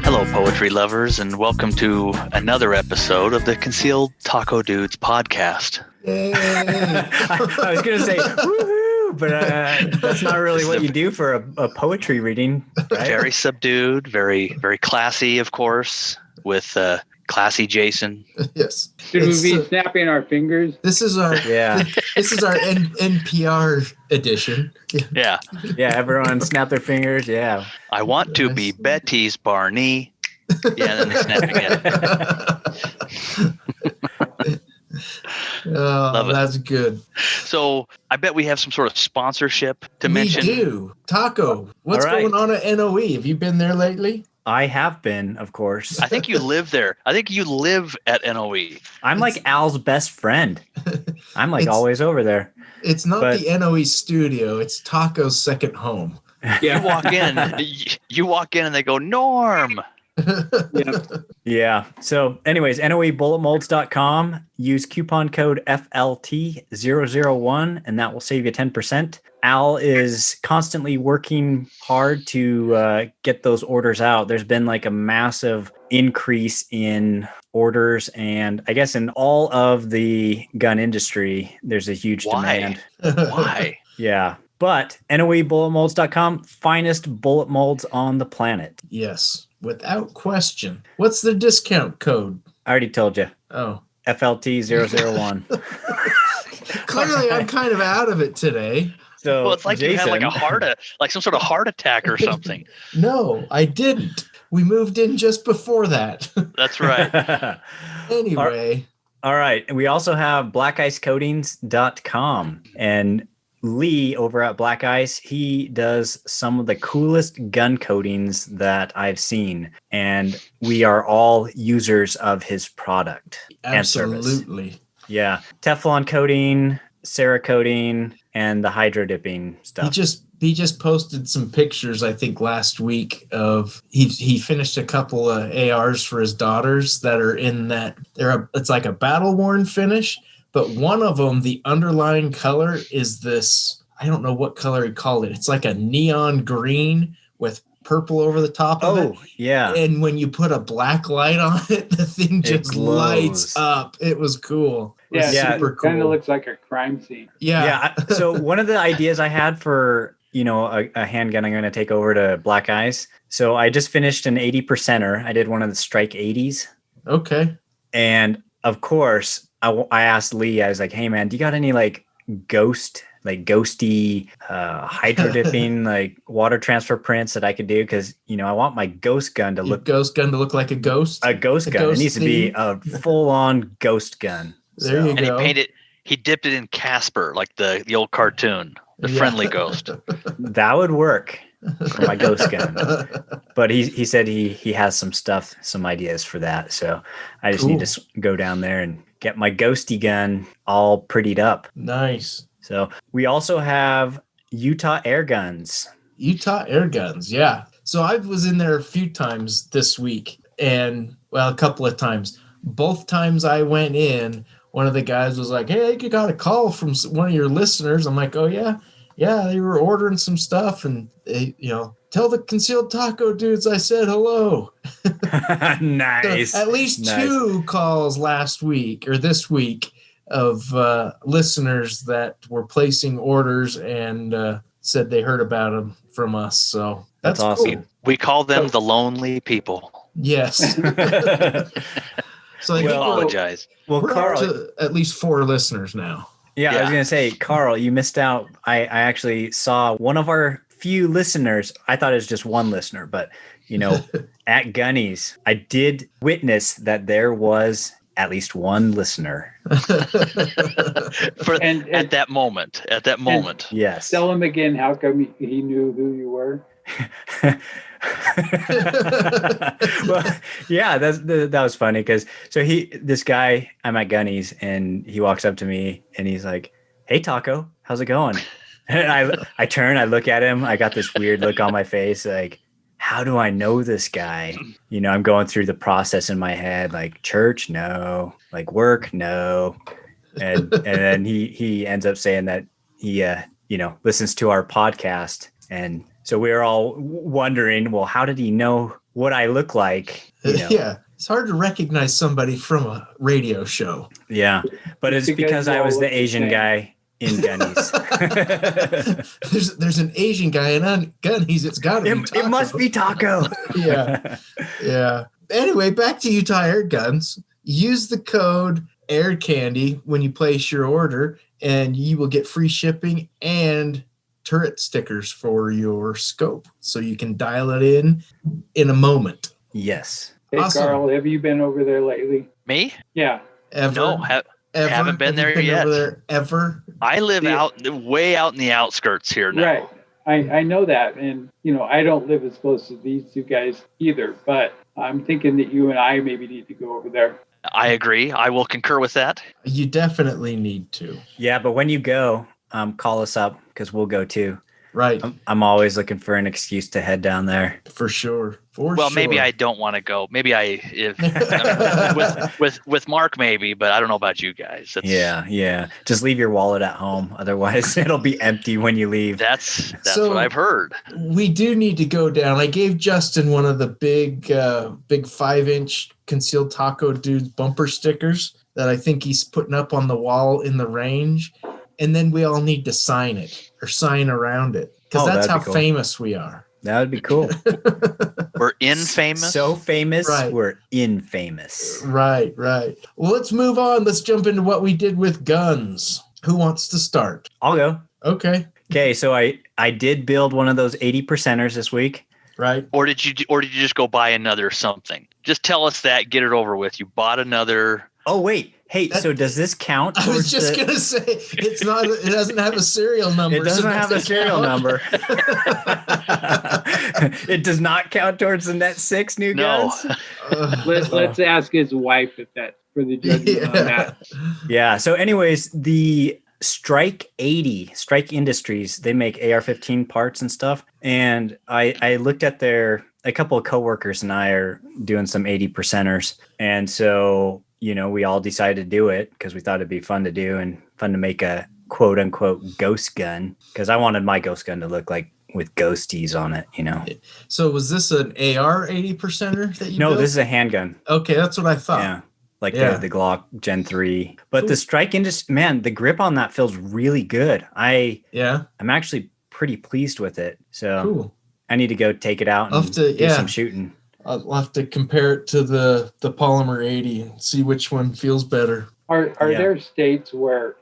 Hello, poetry lovers, and welcome to another episode of the Concealed Taco Dudes podcast. Yay! I was going to say, woohoo, but that's not really what you do for a poetry reading, right? Very subdued, very, very classy, of course, with classy Jason. Yes. Should we be snapping our fingers? This is our This is our NPR edition. Yeah. Yeah, everyone snap their fingers. Yeah. I want to be Betty's Barney. Yeah, then they snap again. Oh, that's good. So I bet we have some sort of sponsorship to mention. We do. Taco. What's going on at NOE? Have you been there lately? I have been, of course. I think you live there. I think you live at NOE. I'm like Al's best friend. I'm like always over there. It's not the NOE studio. It's Taco's second home. Yeah. You walk in and they go, Norm. Yeah. So anyways, NOEbulletmolds.com. Use coupon code FLT001 and that will save you 10%. Al is constantly working hard to get those orders out. There's been like a massive increase in orders, and I guess in all of the gun industry, there's a huge demand. Why? Yeah. But NOEbulletmolds.com, finest bullet molds on the planet. Yes, without question. What's the discount code? I already told you. Oh. FLT001. Clearly, I'm kind of out of it today. So, well, it's like Jason, you had like some sort of heart attack or something. No, I didn't. We moved in just before that. That's right. Anyway. All right. And we also have blackicecoatings.com. And Lee over at Black Ice, he does some of the coolest gun coatings that I've seen. And we are all users of his product. Absolutely. And service. Yeah. Teflon coating, Cerakoting, and the hydro dipping stuff. He just posted some pictures, I think, last week of he finished a couple of ARs for his daughters that are in that it's like a battle worn finish, but one of them, the underlying color is this, I don't know what color he called it. It's like a neon green with purple over the top of it. Oh, yeah. And when you put a black light on it, the thing just lights up. It was cool. Yeah, super cool. Kind of looks like a crime scene. Yeah. So one of the ideas I had for, a handgun I'm going to take over to Black Ice. So I just finished an 80%er. I did one of the Strike 80s. Okay. And of course, I asked Lee, I was like, hey man, do you got any ghosty hydro dipping, like water transfer prints that I could do? Because, I want my ghost gun to look like a ghost. A ghost gun. It needs to be a full-on ghost gun. There you go. And he dipped it in Casper, like the old cartoon, the friendly ghost. That would work for my ghost gun. But he said he has some ideas for that. So I just need to go down there and get my ghosty gun all prettied up. Nice. So we also have Utah Air Guns. Utah Air Guns, yeah. So I was in there a few times this week, and a couple of times. Both times I went in, one of the guys was like, hey, you got a call from one of your listeners. I'm like, oh, yeah. Yeah, they were ordering some stuff, and they, tell the Concealed Taco Dudes I said hello. Nice. So at least 2 calls last week or this week of listeners that were placing orders and said they heard about them from us. So that's awesome. Cool. We call them the lonely people. Yes. So we apologize. We're Carl, up to at least 4 listeners now. Yeah, I was going to say, Carl, you missed out. I actually saw one of our few listeners. I thought it was just one listener, but, at Gunny's, I did witness that there was at least one listener. At that moment. Yes. Tell him again how come he knew who you were. Well, yeah, that was funny because this guy, I'm at Gunny's and he walks up to me and he's like, hey Taco, how's it going? And I turn, I look at him, I got this weird look on my face like, how do I know this guy? You know, I'm going through the process in my head, like church, no, like work, no. And then he ends up saying that he listens to our podcast. And so we were all wondering, well, how did he know what I look like? You know? Yeah, it's hard to recognize somebody from a radio show. Yeah, but it's because I was the Asian guy in Gunny's. there's an Asian guy in Gunny's. It's got to be Taco. It must be Taco. Yeah. Anyway, back to Utah Air Guns. Use the code AirCandy when you place your order, and you will get free shipping and turret stickers for your scope, so you can dial it in a moment. Yes. Hey, Awesome. Carl, have you been over there lately? Me? Yeah. Ever? No, haven't been there yet. Over there ever? I live way out in the outskirts here now. Right. I know that. And, I don't live as close to these two guys either, but I'm thinking that you and I maybe need to go over there. I agree. I will concur with that. You definitely need to. Yeah, but when you go, call us up because we'll go too. Right. I'm always looking for an excuse to head down there. For sure. Maybe I don't want to go. Maybe with Mark, maybe, but I don't know about you guys. Yeah. Just leave your wallet at home. Otherwise, it'll be empty when you leave. That's So, what I've heard. We do need to go down. I gave Justin one of the big 5-inch Concealed Taco Dudes bumper stickers that I think he's putting up on the wall in the range. And then we all need to sign it or sign around it, because that's how famous we are. That would be cool. We're infamous. So famous, Right. We're infamous. Right. Well, let's move on. Let's jump into what we did with guns. Who wants to start? I'll go. Okay. Okay, so I did build one of those 80%ers this week. Right. Or did you just go buy another something? Just tell us that. Get it over with. You bought another. Oh wait, hey. So does this count? I was just gonna say it's not. It doesn't have a serial number. It doesn't have a serial number. It does not count towards the net 6 new guns. Let's ask his wife if that's for the judgment on that. Yeah. So, anyways, the Strike Industries, they make AR-15 parts and stuff. And I looked at a couple of coworkers and I are doing some 80%ers. And so, we all decided to do it because we thought it'd be fun to do and fun to make a quote unquote ghost gun, because I wanted my ghost gun to look like with ghosties on it, So was this an AR 80%er that you No, built? this is a handgun. Okay, that's what I thought. Yeah. The Glock Gen 3. But the Strike Industry, man, the grip on that feels really good. I'm actually pretty pleased with it. So cool. I need to go take it out and do some shooting. I'll have to compare it to the Polymer 80 and see which one feels better. Are there states where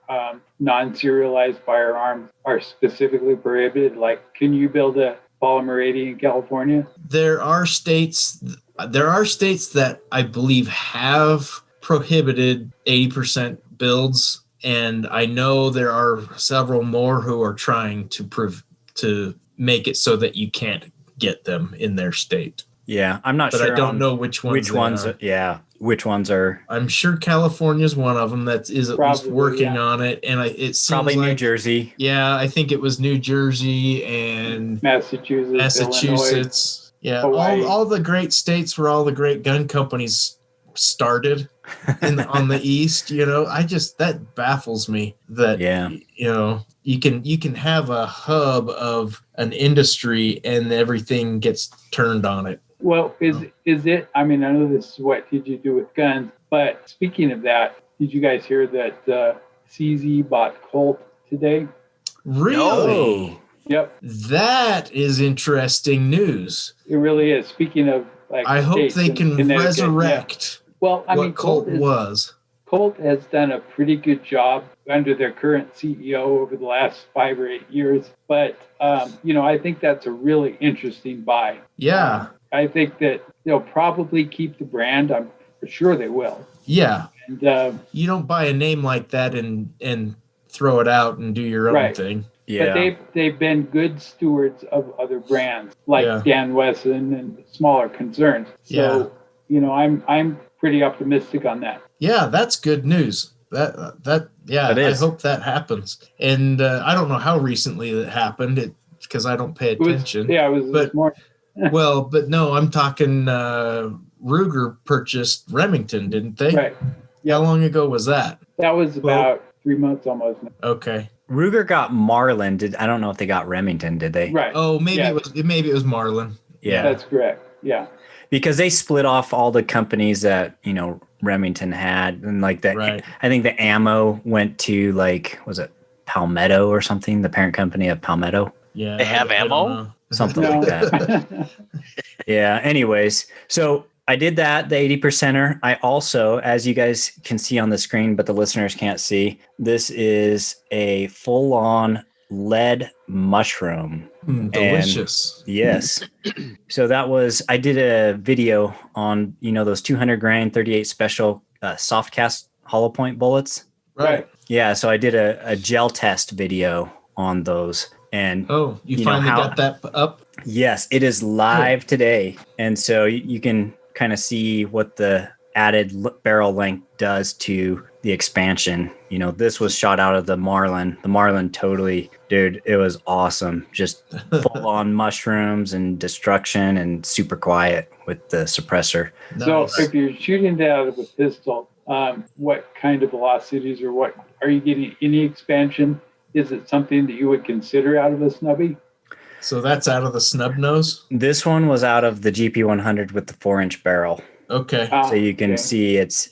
non-serialized firearms are specifically prohibited? Like, can you build a Polymer 80 in California? There are states that I believe have prohibited 80% builds, and I know there are several more who are trying to make it so that you can't get them in their state. Yeah, I'm not sure. But I don't know which ones. Which ones are? I'm sure California's one of them that is at least working on it, and it seems probably like New Jersey. Yeah, I think it was New Jersey and Massachusetts. Yeah, Hawaii. all the great states where all the great gun companies started on the east. That baffles me. That you can have a hub of an industry and everything gets turned on it. Well, is it? I mean, I know this is what did you do with guns, but speaking of that, did you guys hear that CZ bought Colt today? Really? No. Yep. That is interesting news. It really is. Speaking of, I hope they can resurrect what Colt was. Colt has done a pretty good job under their current CEO over the last 5 or 8 years. But, I think that's a really interesting buy. Yeah. I think that they'll probably keep the brand. I'm for sure they will. Yeah. And, you don't buy a name like that and throw it out and do your own thing. Yeah. But they've been good stewards of other brands like Dan Wesson and smaller concerns. So, I'm pretty optimistic on that. Yeah, that's good news. I hope that happens. And I don't know how recently it happened because I don't pay attention. It was this morning. Well, but no, I'm talking Ruger purchased Remington, didn't they? Right. How long ago was that? That was about 3 months almost. Okay. Ruger got Marlin. I don't know if they got Remington, did they? Right. Oh, maybe Yeah. it was Marlin. Yeah. That's correct. Yeah. Because they split off all the companies that, Remington had, and like that. Right. I think the ammo went to was it Palmetto or something, the parent company of Palmetto? Yeah. They have I don't ammo? know. Something like that. Yeah. Anyways, so I did that, the 80%er. I also, as you guys can see on the screen, but the listeners can't see, this is a full-on lead mushroom. Delicious. And yes. So I did a video on, those 200 grain 38 special soft cast hollow point bullets. Right. Yeah. So I did a gel test video on those. And you finally got that up? Yes, it is live today. And so you can kind of see what the added barrel length does to the expansion. This was shot out of the Marlin. The Marlin totally, dude, it was awesome. Just full on mushrooms and destruction and super quiet with the suppressor. Nice. So if you're shooting that out of a pistol, what kind of velocities or what are you getting any expansion? Is it something that you would consider out of a snubby? So that's out of the snub nose? This one was out of the GP100 with the 4-inch barrel. Okay. So you can see it's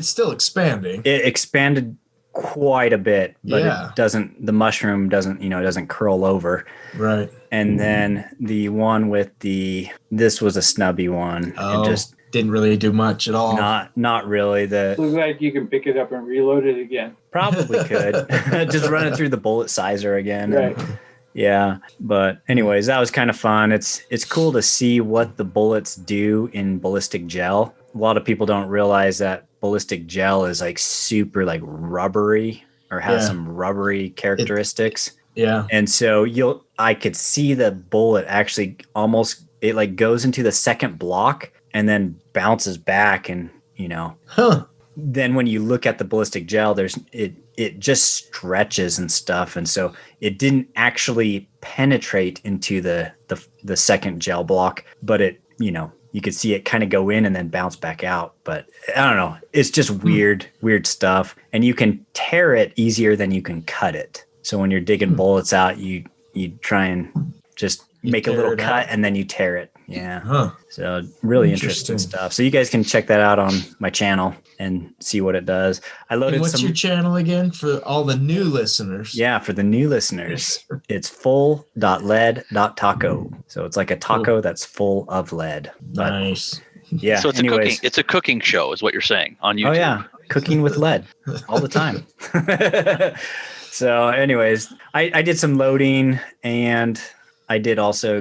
still expanding. It expanded quite a bit, but the mushroom doesn't curl over. Right. And then the one with this was a snubby one. Oh, it just didn't really do much at all. Not really. Looks like you can pick it up and reload it again. Probably could. Just run it through the bullet sizer again. Right. Yeah. But anyways, that was kind of fun. It's cool to see what the bullets do in ballistic gel. A lot of people don't realize that ballistic gel is super rubbery or has some rubbery characteristics. And so I could see the bullet actually almost goes into the second block and then bounces back, and then when you look at the ballistic gel, it just stretches and stuff, and so it didn't actually penetrate into the second gel block, but it you could see it kind of go in and then bounce back out. But I don't know, it's just weird stuff, and you can tear it easier than you can cut it. So when you're digging bullets out, you try and just make a little cut and then you tear it. Yeah. So really interesting stuff. So you guys can check that out on my channel and see what it does. I loaded what's your channel again for all the new listeners? Yeah, for the new listeners, it's Full.Lead.Taco. So it's like a taco that's full of lead. But, nice. Yeah. So it's a cooking show, is what you're saying on YouTube. Oh yeah, cooking with lead all the time. So, anyways, I did some loading, and I did also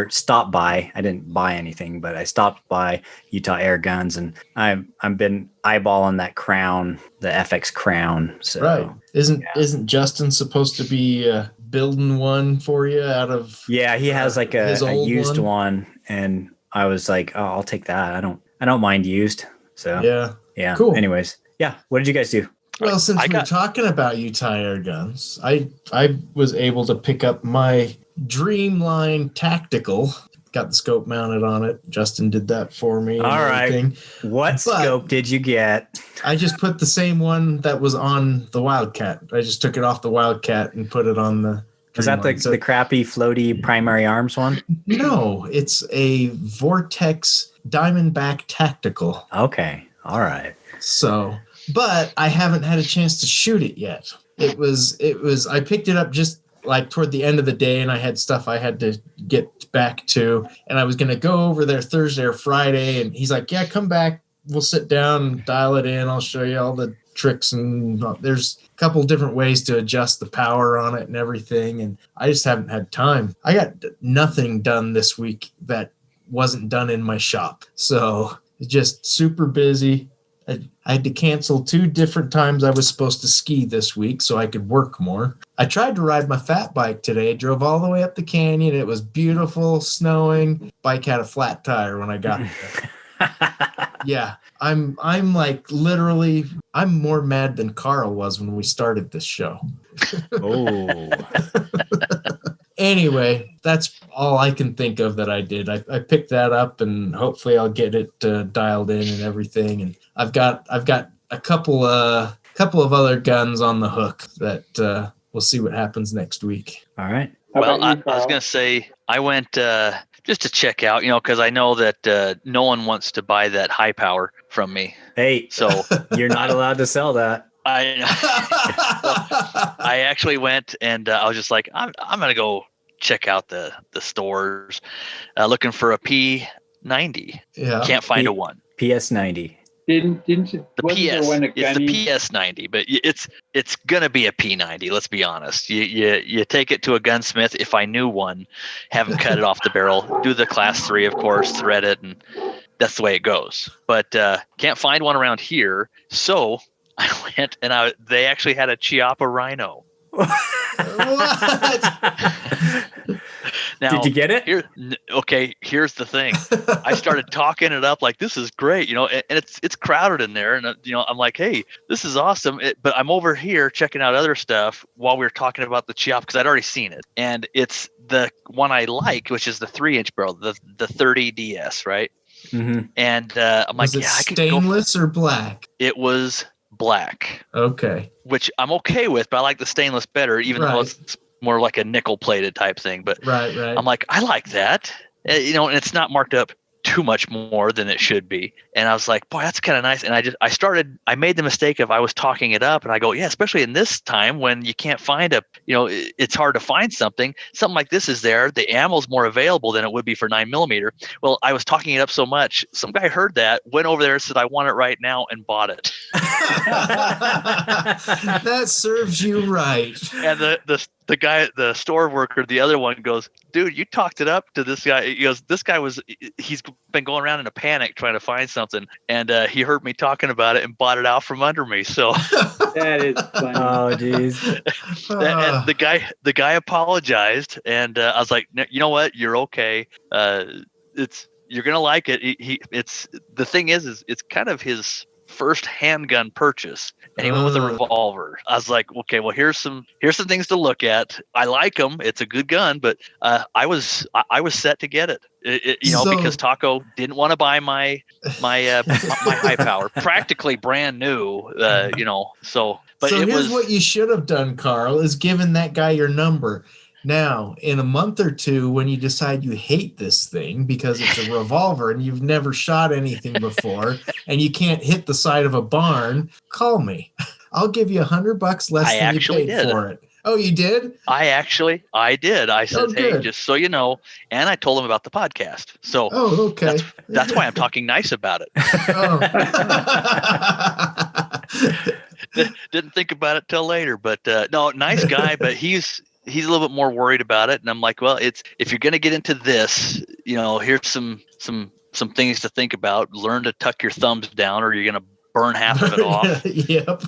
stop by. I didn't buy anything, but I stopped by Utah Air Guns, and I've been eyeballing that Crown, the FX Crown. So right, isn't Justin supposed to be building one for you out of? Yeah, he has a used one, and I was like, oh, I'll take that. I don't mind used. So yeah. Cool. Anyways, yeah. What did you guys do? Well, since we're talking about Utah Air Guns, I was able to pick up my Dreamline Tactical. Got the scope mounted on it. Justin did that for me. All right. What scope did you get? I just put the same one that was on the Wildcat. I just took it off the Wildcat and put it on the Dreamline. Is that the crappy floaty primary arms one? No, it's a Vortex Diamondback Tactical. Okay. All right. So... But I haven't had a chance to shoot it yet. I picked it up just toward the end of the day, and I had stuff I had to get back to, and I was going to go over there Thursday or Friday, and he's like, yeah, come back. We'll sit down and dial it in. I'll show you all the tricks, and there's a couple different ways to adjust the power on it and everything, and I just haven't had time. I got nothing done this week that wasn't done in my shop. So just super busy. I had to cancel 2 different times I was supposed to ski this week so I could work more. I tried to ride my fat bike today, drove all the way up the canyon. It was beautiful, snowing. Bike had a flat tire when I got there. Yeah, I'm literally, I'm more mad than Carl was when we started this show. Oh. Anyway, that's all I can think of that I did. I picked that up, and hopefully I'll get it dialed in and everything. And I've got a couple of other guns on the hook that we'll see what happens next week. All right. Well, I was going to say, I went just to check out, because I know that no one wants to buy that high power from me. Hey, So you're not allowed to sell that. I actually went and I was just like, I'm going to go check out the stores looking for a P90. Yeah. Can't find a one. PS90. Didn't you? The PS, it's the PS90, but it's gonna be a P90. Let's be honest. You take it to a gunsmith. If I knew one, have them cut it off the barrel. Do the class 3, of course, thread it, and that's the way it goes. But can't find one around here, so I went and they actually had a Chiappa Rhino. What? Now, did you get it? Here's the thing. I started talking it up like, this is great, and it's crowded in there, and I'm like, hey, this is awesome. But I'm over here checking out other stuff while we were talking about the Chiappa because I'd already seen it, and it's the one I like, which is the 3-inch barrel, the 30 DS, right? Mm-hmm. And I'm like, was it I could go stainless or black? It was black. Okay. Which I'm okay with, but I like the stainless better, even though it's more like a nickel plated type thing. But right. I'm like, I like that, and it's not marked up too much more than it should be. And I was like, boy, that's kind of nice. And I made the mistake of I was talking it up, and I go, yeah, especially in this time when you can't find it's hard to find something like this is there. The ammo's more available than it would be for 9mm. Well, I was talking it up so much. Some guy heard that, went over there and said, I want it right now, and bought it. That serves you right. And the guy, the store worker, the other one goes, dude, you talked it up to this guy. He goes, this guy he's been going around in a panic trying to find something. And he heard me talking about it and bought it out from under me. So that is funny. Oh, geez. And the guy apologized. And I was like, no, you know what? You're okay. You're going to like it. The thing is it's kind of his first handgun purchase, and he went with a revolver. I was like, okay, well, here's some things to look at. I like them. It's a good gun, but I was set to get it. Because Taco didn't want to buy my my high power, practically brand new. So here's what you should have done, Carl, is given that guy your number. Now, in a month or two, when you decide you hate this thing because it's a revolver and you've never shot anything before and you can't hit the side of a barn, call me. I'll give you $100 less than you paid for it. Oh, you did? I did. I said, hey, just so you know, and I told him about the podcast. So okay. That's why I'm talking nice about it. Oh. Didn't think about it till later, but no, nice guy, but he's a little bit more worried about it. And I'm like, well, if you're going to get into this, here's some things to think about. Learn to tuck your thumbs down or you're going to burn half of it off. Yep.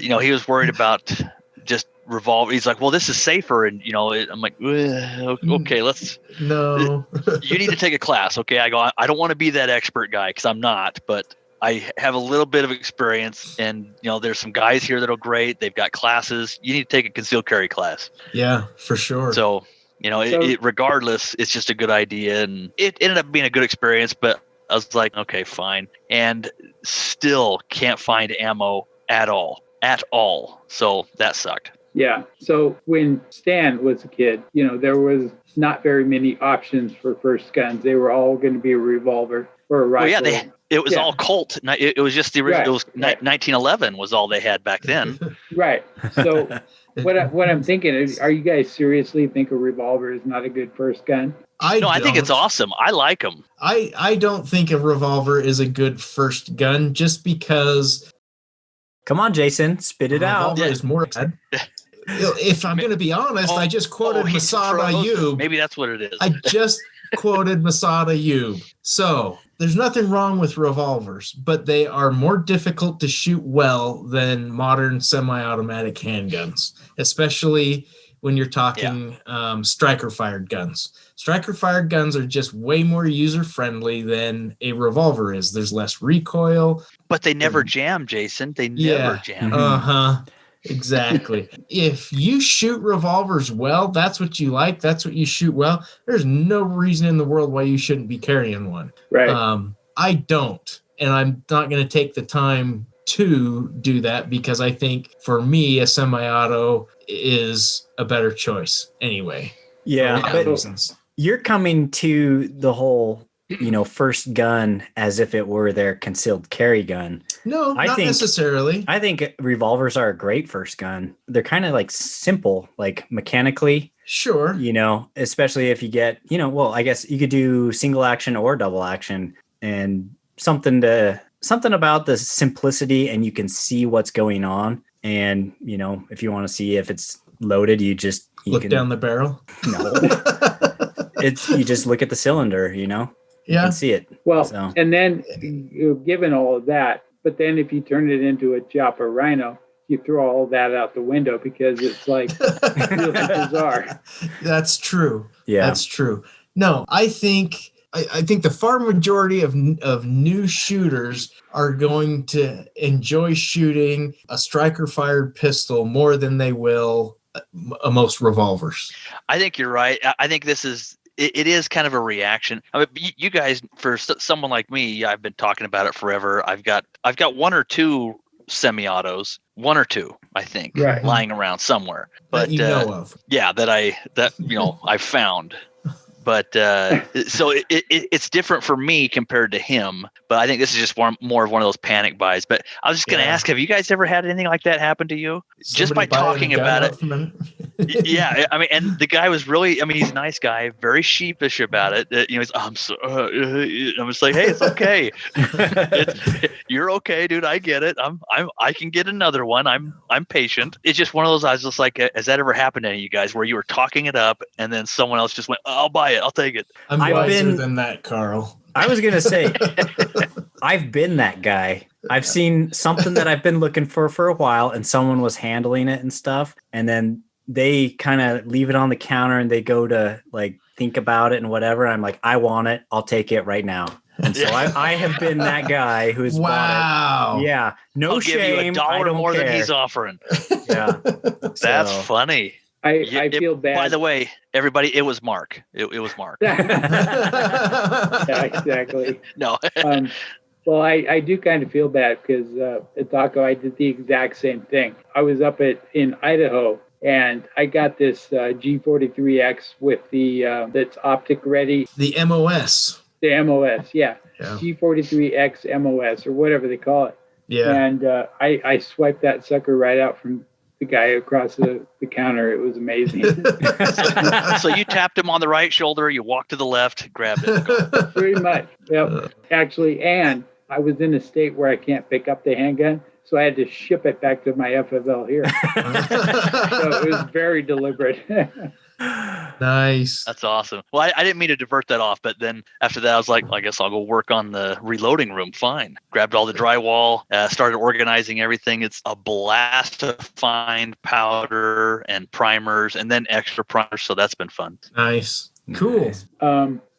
He was worried about just revolver. He's like, well, this is safer. And, I'm like, okay, no, you need to take a class. Okay. I go, I don't want to be that expert guy because I'm not, but I have a little bit of experience, and there's some guys here that are great. They've got classes. You need to take a concealed carry class. Yeah, for sure. So, regardless, it's just a good idea, and it ended up being a good experience. But I was like, okay, fine, and still can't find ammo at all. So that sucked. Yeah. So when Stan was a kid, there was not very many options for first guns. They were all going to be a revolver or a rifle. Well, yeah, it was all Colt. It was just the original. It was 1911 was all they had back then. Right. So what I'm thinking is, are you guys seriously think a revolver is not a good first gun? I think it's awesome. I like them. I don't think a revolver is a good first gun just because. Come on, Jason, spit it out. Is more bad. If I'm going to be honest, I just quoted Masada Ayub. Maybe that's what it is. I just quoted Masada Ayub. So there's nothing wrong with revolvers, but they are more difficult to shoot well than modern semi-automatic handguns, especially when you're talking striker-fired guns. Striker-fired guns are just way more user-friendly than a revolver is. There's less recoil. But they never jam, Jason. They never jam. Uh-huh. Exactly. If you shoot revolvers well, that's what you like. That's what you shoot well. There's no reason in the world why you shouldn't be carrying one. Right. I don't, and I'm not going to take the time to do that because I think for me, a semi-auto is a better choice anyway. Yeah, For a lot of reasons. You're coming to the whole, first gun as if it were their concealed carry gun. No, not necessarily. I think revolvers are a great first gun. They're kind of like simple, like mechanically. Sure. Especially if you get, I guess you could do single action or double action, and something about the simplicity, and you can see what's going on. And, if you want to see if it's loaded, you look down the barrel. No. You just look at the cylinder, you can see it. Well, and then given all of that, but then if you turn it into a Joppa Rhino, you throw all that out the window because it's like really bizarre. That's true. Yeah, that's true. No, I think the far majority of new shooters are going to enjoy shooting a striker fired pistol more than they will most revolvers. I think you're right. I think this is. It is kind of a reaction. I mean, you guys, for someone like me, I've been talking about it forever. I've got one or two semi-autos, one or two, I think, lying around somewhere. But that you know of. Yeah, that I found. But so it's different for me compared to him. But I think this is just more of one of those panic buys. But I was just going to ask, have you guys ever had anything like that happen to you? Somebody just by talking about it. Yeah, I mean, and the guy was really, he's a nice guy, very sheepish about it. He's, I'm just like, hey, it's okay. You're okay, dude. I get it. I can get another one. I'm patient. It's just one of those. I was just like, has that ever happened to any of you guys where you were talking it up and then someone else just went, I'll buy it. I'll take it. I'm wiser than that, Carl. I was gonna say, I've been that guy. I've seen something that I've been looking for a while, and someone was handling it and stuff, and then they kind of leave it on the counter and they go to like think about it and whatever. I'm like, I want it. I'll take it right now. And so I have been that guy who's bought it. Yeah. I'll shame. Give you $1 more than he's offering. Yeah. That's funny. I feel bad. By the way, everybody, it was Mark. It was Mark. Yeah, exactly. No. Well, I do kind of feel bad because at Taco, I did the exact same thing. I was up in Idaho, and I got this G43X with the that's optic ready. The MOS. The MOS, yeah. G43X MOS or whatever they call it. Yeah. And I swiped that sucker right out from the guy across the counter. It was amazing. So you tapped him on the right shoulder, you walked to the left, grabbed it. Pretty much. Yep. Actually, and I was in a state where I can't pick up the handgun, so I had to ship it back to my FFL here. So it was very deliberate. Nice. That's awesome. Well, I didn't mean to divert that off, but then after that, I was like, I guess I'll go work on the reloading room. Fine. Grabbed all the drywall, started organizing everything. It's a blast to find powder and primers and then extra primers. So that's been fun. Nice. Cool.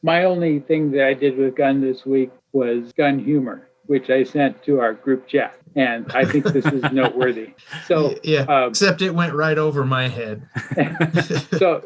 My only thing that I did with gun this week was gun humor, which I sent to our group chat. And I think this is noteworthy. So yeah, except it went right over my head. So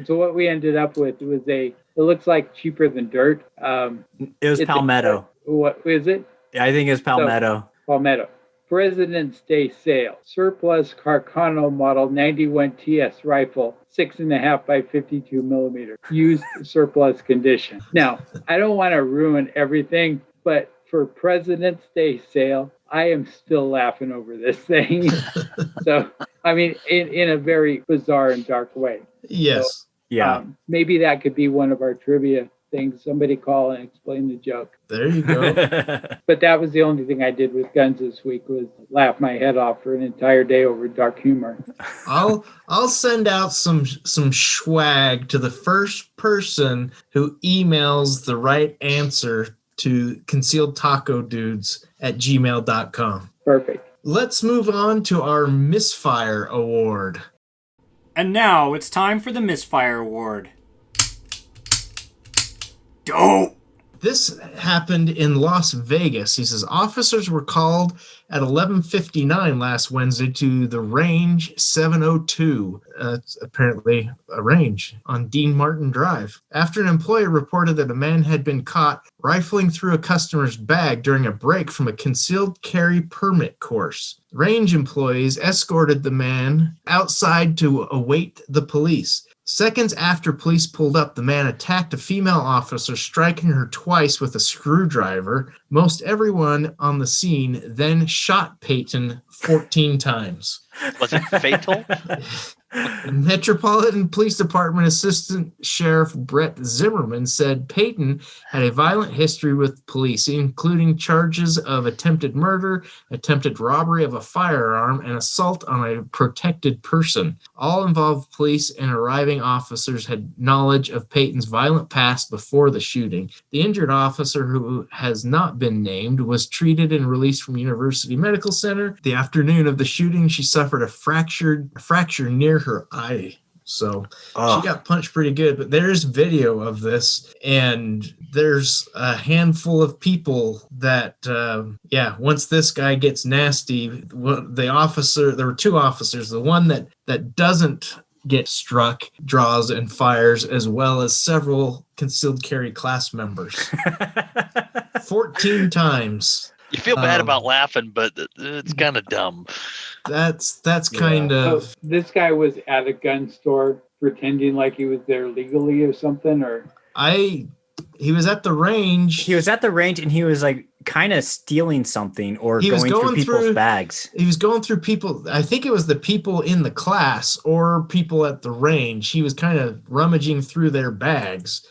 what we ended up with was it looks like Cheaper Than Dirt. It was Palmetto. What is it? I think it's Palmetto. So, Palmetto. President's Day sale. Surplus Carcano model 91 TS rifle, 6.5 by 52 millimeter. Used surplus condition. Now, I don't want to ruin everything, but for President's Day sale, I am still laughing over this thing. So, I mean, in a very bizarre and dark way. Yes. So, yeah. Maybe that could be one of our trivia things. Somebody call and explain the joke. There you go. But that was the only thing I did with guns this week was laugh my head off for an entire day over dark humor. I'll send out some swag to the first person who emails the right answer to concealedtacodudes@gmail.com. Perfect. Let's move on to our Misfire Award. And now it's time for the Misfire Award. Dope! This happened in Las Vegas. He says officers were called at 11:59 last Wednesday to the Range 702. It's apparently a range on Dean Martin Drive. After an employee reported that a man had been caught rifling through a customer's bag during a break from a concealed carry permit course. Range employees escorted the man outside to await the police. Seconds after police pulled up, the man attacked a female officer, striking her twice with a screwdriver. Most everyone on the scene then shot Peyton 14 times. Was it fatal? Metropolitan Police Department Assistant Sheriff Brett Zimmerman said Peyton had a violent history with police, including charges of attempted murder, attempted robbery of a firearm, and assault on a protected person. All involved police and arriving officers had knowledge of Peyton's violent past before the shooting. The injured officer, who has not been named, was treated and released from University Medical Center. The afternoon of the shooting, she suffered a fracture near her eye. So she got punched pretty good, but there's video of this, and there's a handful of people that, once this guy gets nasty, there were two officers, the one that doesn't get struck draws and fires, as well as several concealed carry class members. 14 times. You feel bad about laughing, but it's kind of dumb. That's kind of. So this guy was at a gun store pretending like he was there legally or something, or he was at the range. He was at the range and he was like kind of stealing something or going through people's bags. He was going through people. I think it was the people in the class or people at the range. He was kind of rummaging through their bags.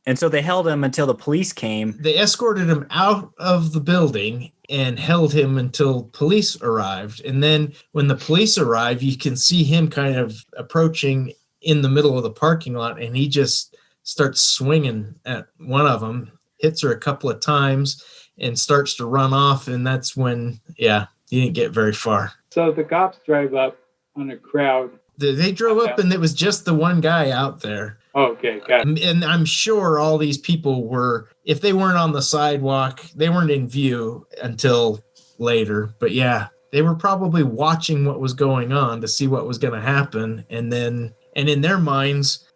And so they held him until the police came. They escorted him out of the building and held him until police arrived. And then when the police arrived, you can see him kind of approaching in the middle of the parking lot, and he just starts swinging at one of them, hits her a couple of times, and starts to run off. And that's when, he didn't get very far. So the cops drive up on a crowd. They drove up, and it was just the one guy out there. Okay, got it. And I'm sure all these people were, if they weren't on the sidewalk, they weren't in view until later. But yeah, they were probably watching what was going on to see what was going to happen. And in their minds,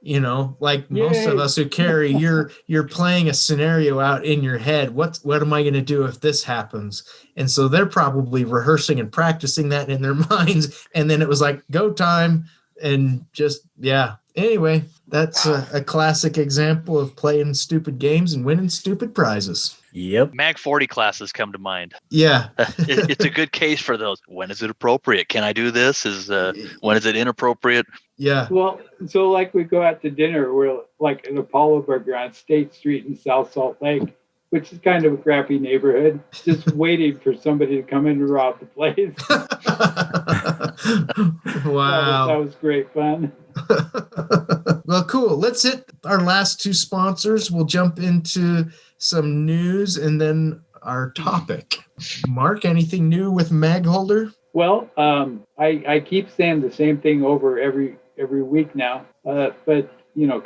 like most of us who carry, you're playing a scenario out in your head. What am I going to do if this happens? And so they're probably rehearsing and practicing that in their minds. And then it was like, go time. And just, Anyway, that's a classic example of playing stupid games and winning stupid prizes. Yep. Mag 40 classes come to mind. Yeah. It's a good case for those. When is it appropriate? Can I do this? When is it inappropriate? Yeah. Well, so like we go out to dinner, we're like at Apollo Burger on State Street in South Salt Lake, which is kind of a crappy neighborhood, just waiting for somebody to come in and rob the place. Wow. That was great fun. Well, cool. Let's hit our last two sponsors. We'll jump into some news and then our topic. Mark, anything new with Magholder? Well, I keep saying the same thing over every week now, but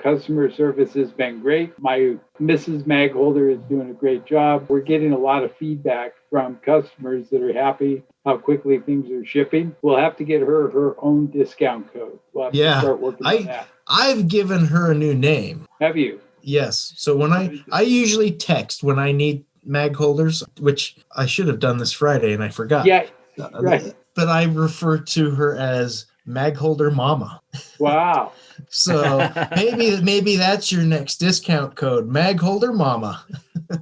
customer service has been great. My Mrs. Magholder is doing a great job. We're getting a lot of feedback from customers that are happy how quickly things are shipping. We'll have to get her own discount code. We'll have to start working on that. I've given her a new name. Have you? Yes. So when I usually text when I need Magholders, which I should have done this Friday and I forgot. Yeah, right. But I refer to her as Magholder Mama. Wow. So maybe that's your next discount code, Magholder Mama.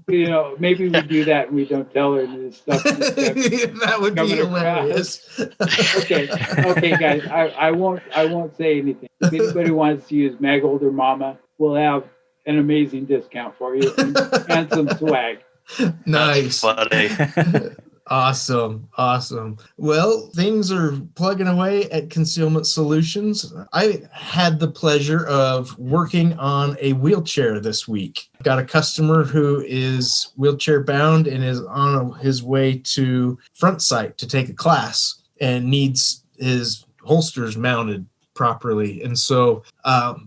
Maybe we do that and we don't tell her this stuff. That would be hilarious. Okay, guys. I won't say anything. If anybody wants to use Magholder Mama, we'll have an amazing discount for you and some swag. Nice. That's funny. Awesome. Well, things are plugging away at Concealment Solutions. I had the pleasure of working on a wheelchair this week. Got a customer who is wheelchair bound and is on his way to Front Sight to take a class and needs his holsters mounted properly. And so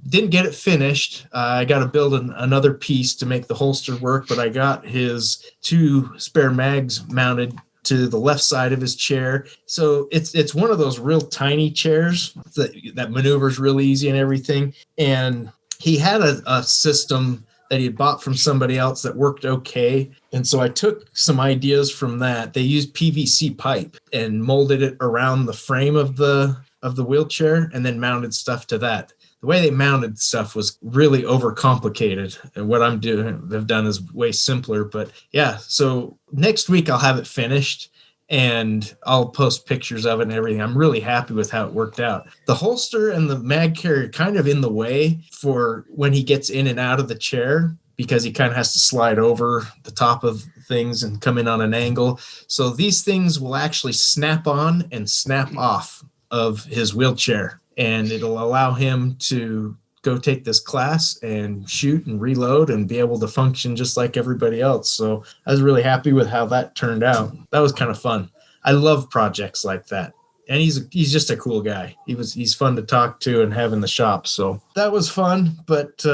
didn't get it finished. I got to build another piece to make the holster work, but I got his 2 spare mags mounted to the left side of his chair. So it's one of those real tiny chairs that maneuvers really easy and everything. And he had a system that he had bought from somebody else that worked okay. And so I took some ideas from that. They used PVC pipe and molded it around the frame of the wheelchair and then mounted stuff to that. The way they mounted stuff was really overcomplicated, and what I've done is way simpler. But yeah, so next week I'll have it finished and I'll post pictures of it and everything. I'm really happy with how it worked out. The holster and the mag carrier kind of in the way for when he gets in and out of the chair, because he kind of has to slide over the top of things and come in on an angle. So these things will actually snap on and snap off of his wheelchair, and it'll allow him to go take this class and shoot and reload and be able to function just like everybody else. So I was really happy with how that turned out. That was kind of fun. I love projects like that. And he's just a cool guy. He's fun to talk to and have in the shop. So that was fun. But,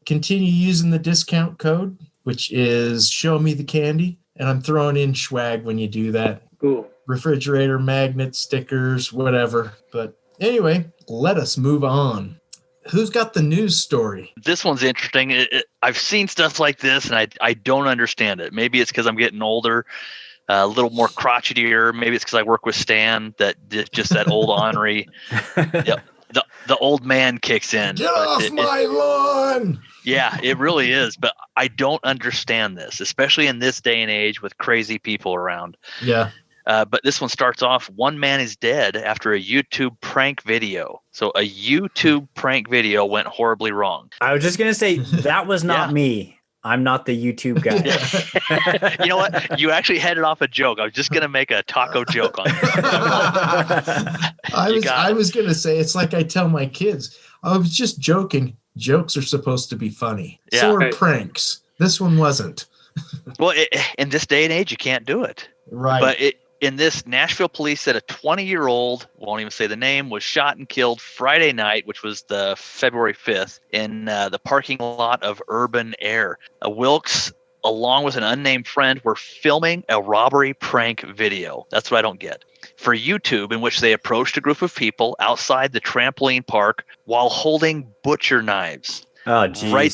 continue using the discount code, which is Show Me the Candy. And I'm throwing in swag when you do that. Cool. Refrigerator, magnets, stickers, whatever. But anyway, let us move on. Who's got the news story? This one's interesting. I've seen stuff like this, and I don't understand it. Maybe it's because I'm getting older, a little more crotchetier. Maybe it's because I work with Stan, just that old ornery. Yep, the old man kicks in. Get off my lawn! Yeah, it really is. But I don't understand this, especially in this day and age with crazy people around. Yeah. But this one starts off, one man is dead after a YouTube prank video. So a YouTube prank video went horribly wrong. I was just going to say, that was not me. I'm not the YouTube guy. You know what? You actually headed off a joke. I was just going to make a taco joke on this. I was going to say, it's like I tell my kids, I was just joking. Jokes are supposed to be funny. Yeah. So are pranks. This one wasn't. Well, in this day and age, you can't do it. Right. But in this, Nashville police said a 20-year-old, won't even say the name, was shot and killed Friday night, which was the February 5th, in the parking lot of Urban Air. Wilkes, along with an unnamed friend, were filming a robbery prank video. That's what I don't get. For YouTube, in which they approached a group of people outside the trampoline park while holding butcher knives. Oh, geez. Right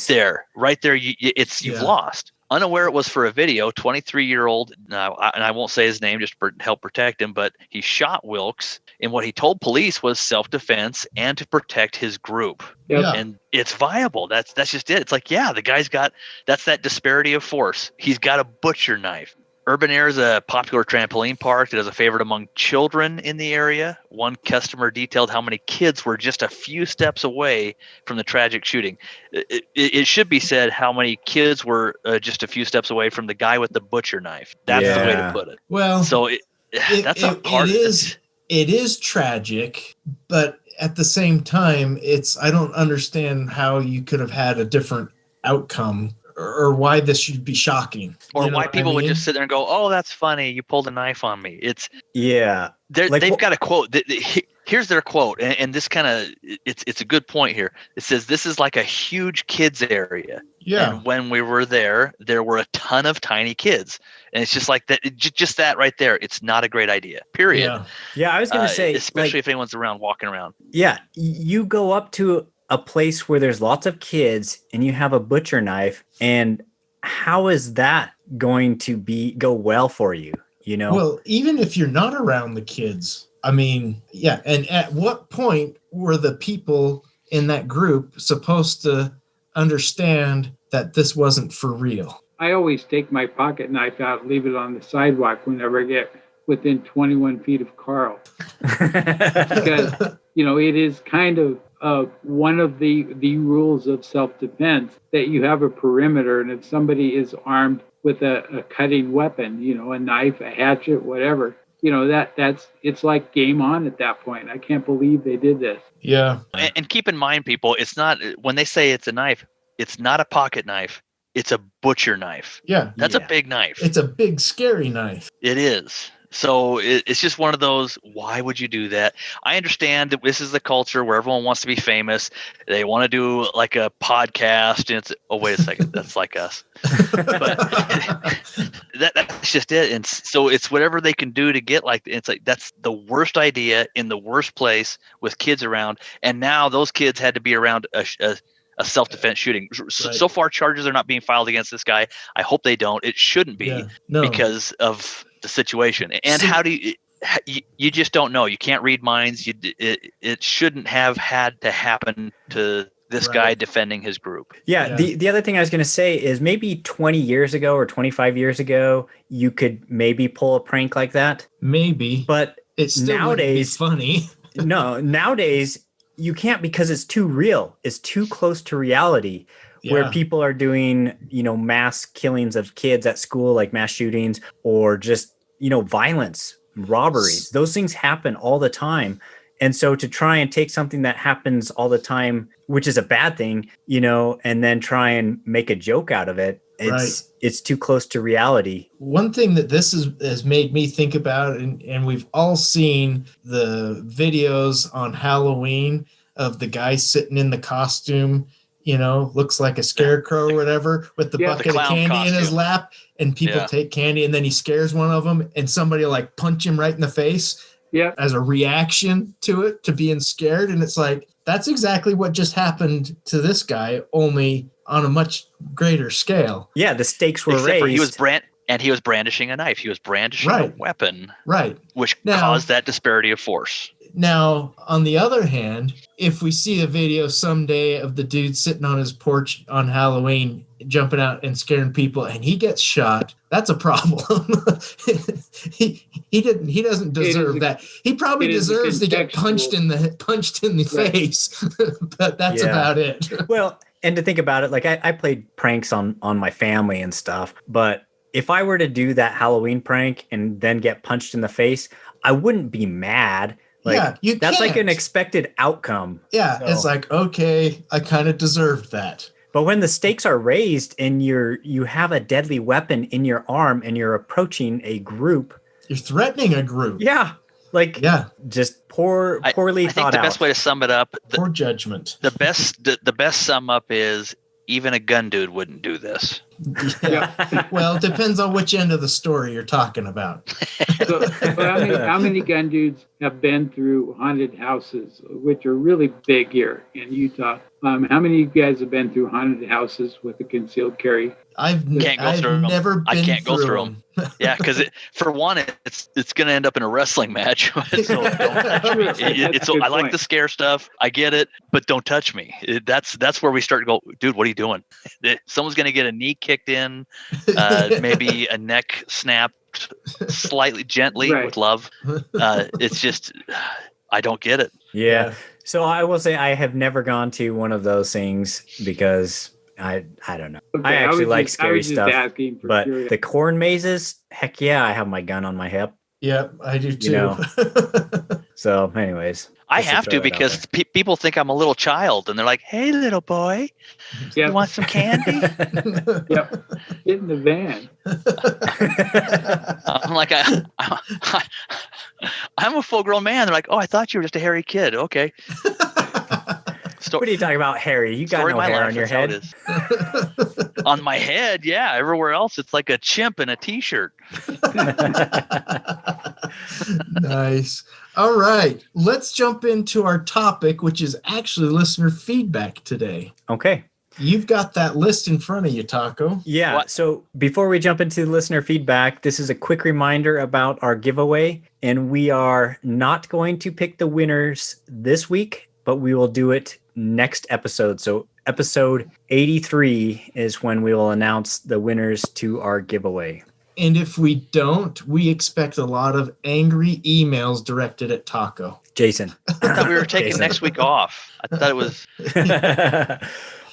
there, you've lost. Unaware it was for a video, 23-year-old, and I won't say his name just to help protect him, but he shot Wilkes, and what he told police was self-defense and to protect his group. Yeah. And it's viable. That's just it. It's like, the guy's got, that's that disparity of force. He's got a butcher knife. Urban Air is a popular trampoline park that is a favorite among children in the area. One customer detailed how many kids were just a few steps away from the tragic shooting. It should be said how many kids were just a few steps away from the guy with the butcher knife. That's the way to put it. Well, so that's a part of it. It is tragic, but at the same time, I don't understand how you could have had a different outcome. Or why this should be shocking, or why people would just sit there and go, "Oh, that's funny. You pulled a knife on me." They've got a quote. Here's their quote, and this kind of it's a good point here. It says, "This is like a huge kids area." Yeah. And when we were there were a ton of tiny kids, and it's just like that. Just that right there. It's not a great idea. Period. Yeah. I was going to say, especially if anyone's walking around. Yeah, you go up to a place where there's lots of kids and you have a butcher knife, and how is that going to go well for you? Well, even if you're not around the kids, I mean, and at what point were the people in that group supposed to understand that this wasn't for real? I always take my pocket knife out and leave it on the sidewalk whenever I get within 21 feet of Carl. Because, it is kind of one of the rules of self-defense that you have a perimeter, and if somebody is armed with a cutting weapon, a knife, a hatchet, whatever, it's like game on at that point. I can't believe they did this. Yeah. And keep in mind, people, it's not, when they say it's a knife, it's not a pocket knife. It's a butcher knife. Yeah. That's a big knife. It's a big, scary knife. It is. So it's just one of those, why would you do that? I understand that this is the culture where everyone wants to be famous. They want to do like a podcast, and it's, oh, wait a second, that's like us. But that's just it. And so it's whatever they can do to get like, it's like, that's the worst idea in the worst place with kids around. And now those kids had to be around a self-defense shooting. Right. So far, charges are not being filed against this guy. I hope they don't. It shouldn't be because of the situation. And how do you just don't know. You can't read minds. It shouldn't have had to happen to this guy defending his group. Yeah. The other thing I was going to say is maybe 20 years ago or 25 years ago, you could maybe pull a prank like that. Maybe. But it's still nowadays funny. No, nowadays you can't, because it's too real. It's too close to reality. Where people are doing, mass killings of kids at school, like mass shootings, or just, violence, robberies. Those things happen all the time. And so to try and take something that happens all the time, which is a bad thing, and then try and make a joke out of it, it's too close to reality. One thing that this has made me think about, and we've all seen the videos on Halloween of the guy sitting in the costume, looks like a scarecrow or whatever, with the bucket of candy in his lap, and people take candy, and then he scares one of them, and somebody like punch him right in the face as a reaction to it, to being scared. And it's like, that's exactly what just happened to this guy, only on a much greater scale. Yeah, the stakes were raised. He was brandishing a knife. He was brandishing a weapon, which caused that disparity of force. Now, on the other hand, if we see a video someday of the dude sitting on his porch on Halloween, jumping out and scaring people, and he gets shot, that's a problem. He doesn't deserve that. He probably deserves to get punched in the face, but that's about it. Well, and to think about it, like I played pranks on my family and stuff, but if I were to do that Halloween prank and then get punched in the face, I wouldn't be mad. Like, that's like an expected outcome. Yeah, so it's like, okay, I kind of deserved that. But when the stakes are raised and you have a deadly weapon in your arm and you're approaching a group, you're threatening a group. Yeah, just poorly thought out. I think the best way to sum it up, poor judgment. The best sum up is, even a gun dude wouldn't do this. Yeah. Well, it depends on which end of the story you're talking about. So how many gun dudes have been through haunted houses, which are really big here in Utah? How many of you guys have been through haunted houses with a concealoI've never been I can't go through them. Yeah, because for one, it's going to end up in a wrestling match. So don't touch me. I like the scare stuff. I get it, but don't touch me. That's where we start to go, dude, what are you doing? Someone's going to get a knee kicked in, maybe a neck snapped slightly gently with love. It's just, I don't get it. Yeah. So I will say I have never gone to one of those things because I don't know. Okay, I actually like scary stuff. But the corn mazes, heck yeah, I have my gun on my hip. Yep, I do too. So anyways. I have to because people think I'm a little child and they're like, hey, little boy, you want some candy? Yep, get in the van. I'm like, I'm a full-grown man. They're like, oh, I thought you were just a hairy kid. Okay. What are you talking about, Harry? You got no hair on your head. On my head, yeah. Everywhere else, it's like a chimp in a T-shirt. Nice. All right. Let's jump into our topic, which is actually listener feedback today. Okay. You've got that list in front of you, Taco. Yeah. What? So before we jump into listener feedback, this is a quick reminder about our giveaway. And we are not going to pick the winners this week, but we will do it next episode. So episode 83 is when we will announce the winners to our giveaway. And if we don't, we expect a lot of angry emails directed at Taco. Jason. I thought we were taking next week off. I thought it was.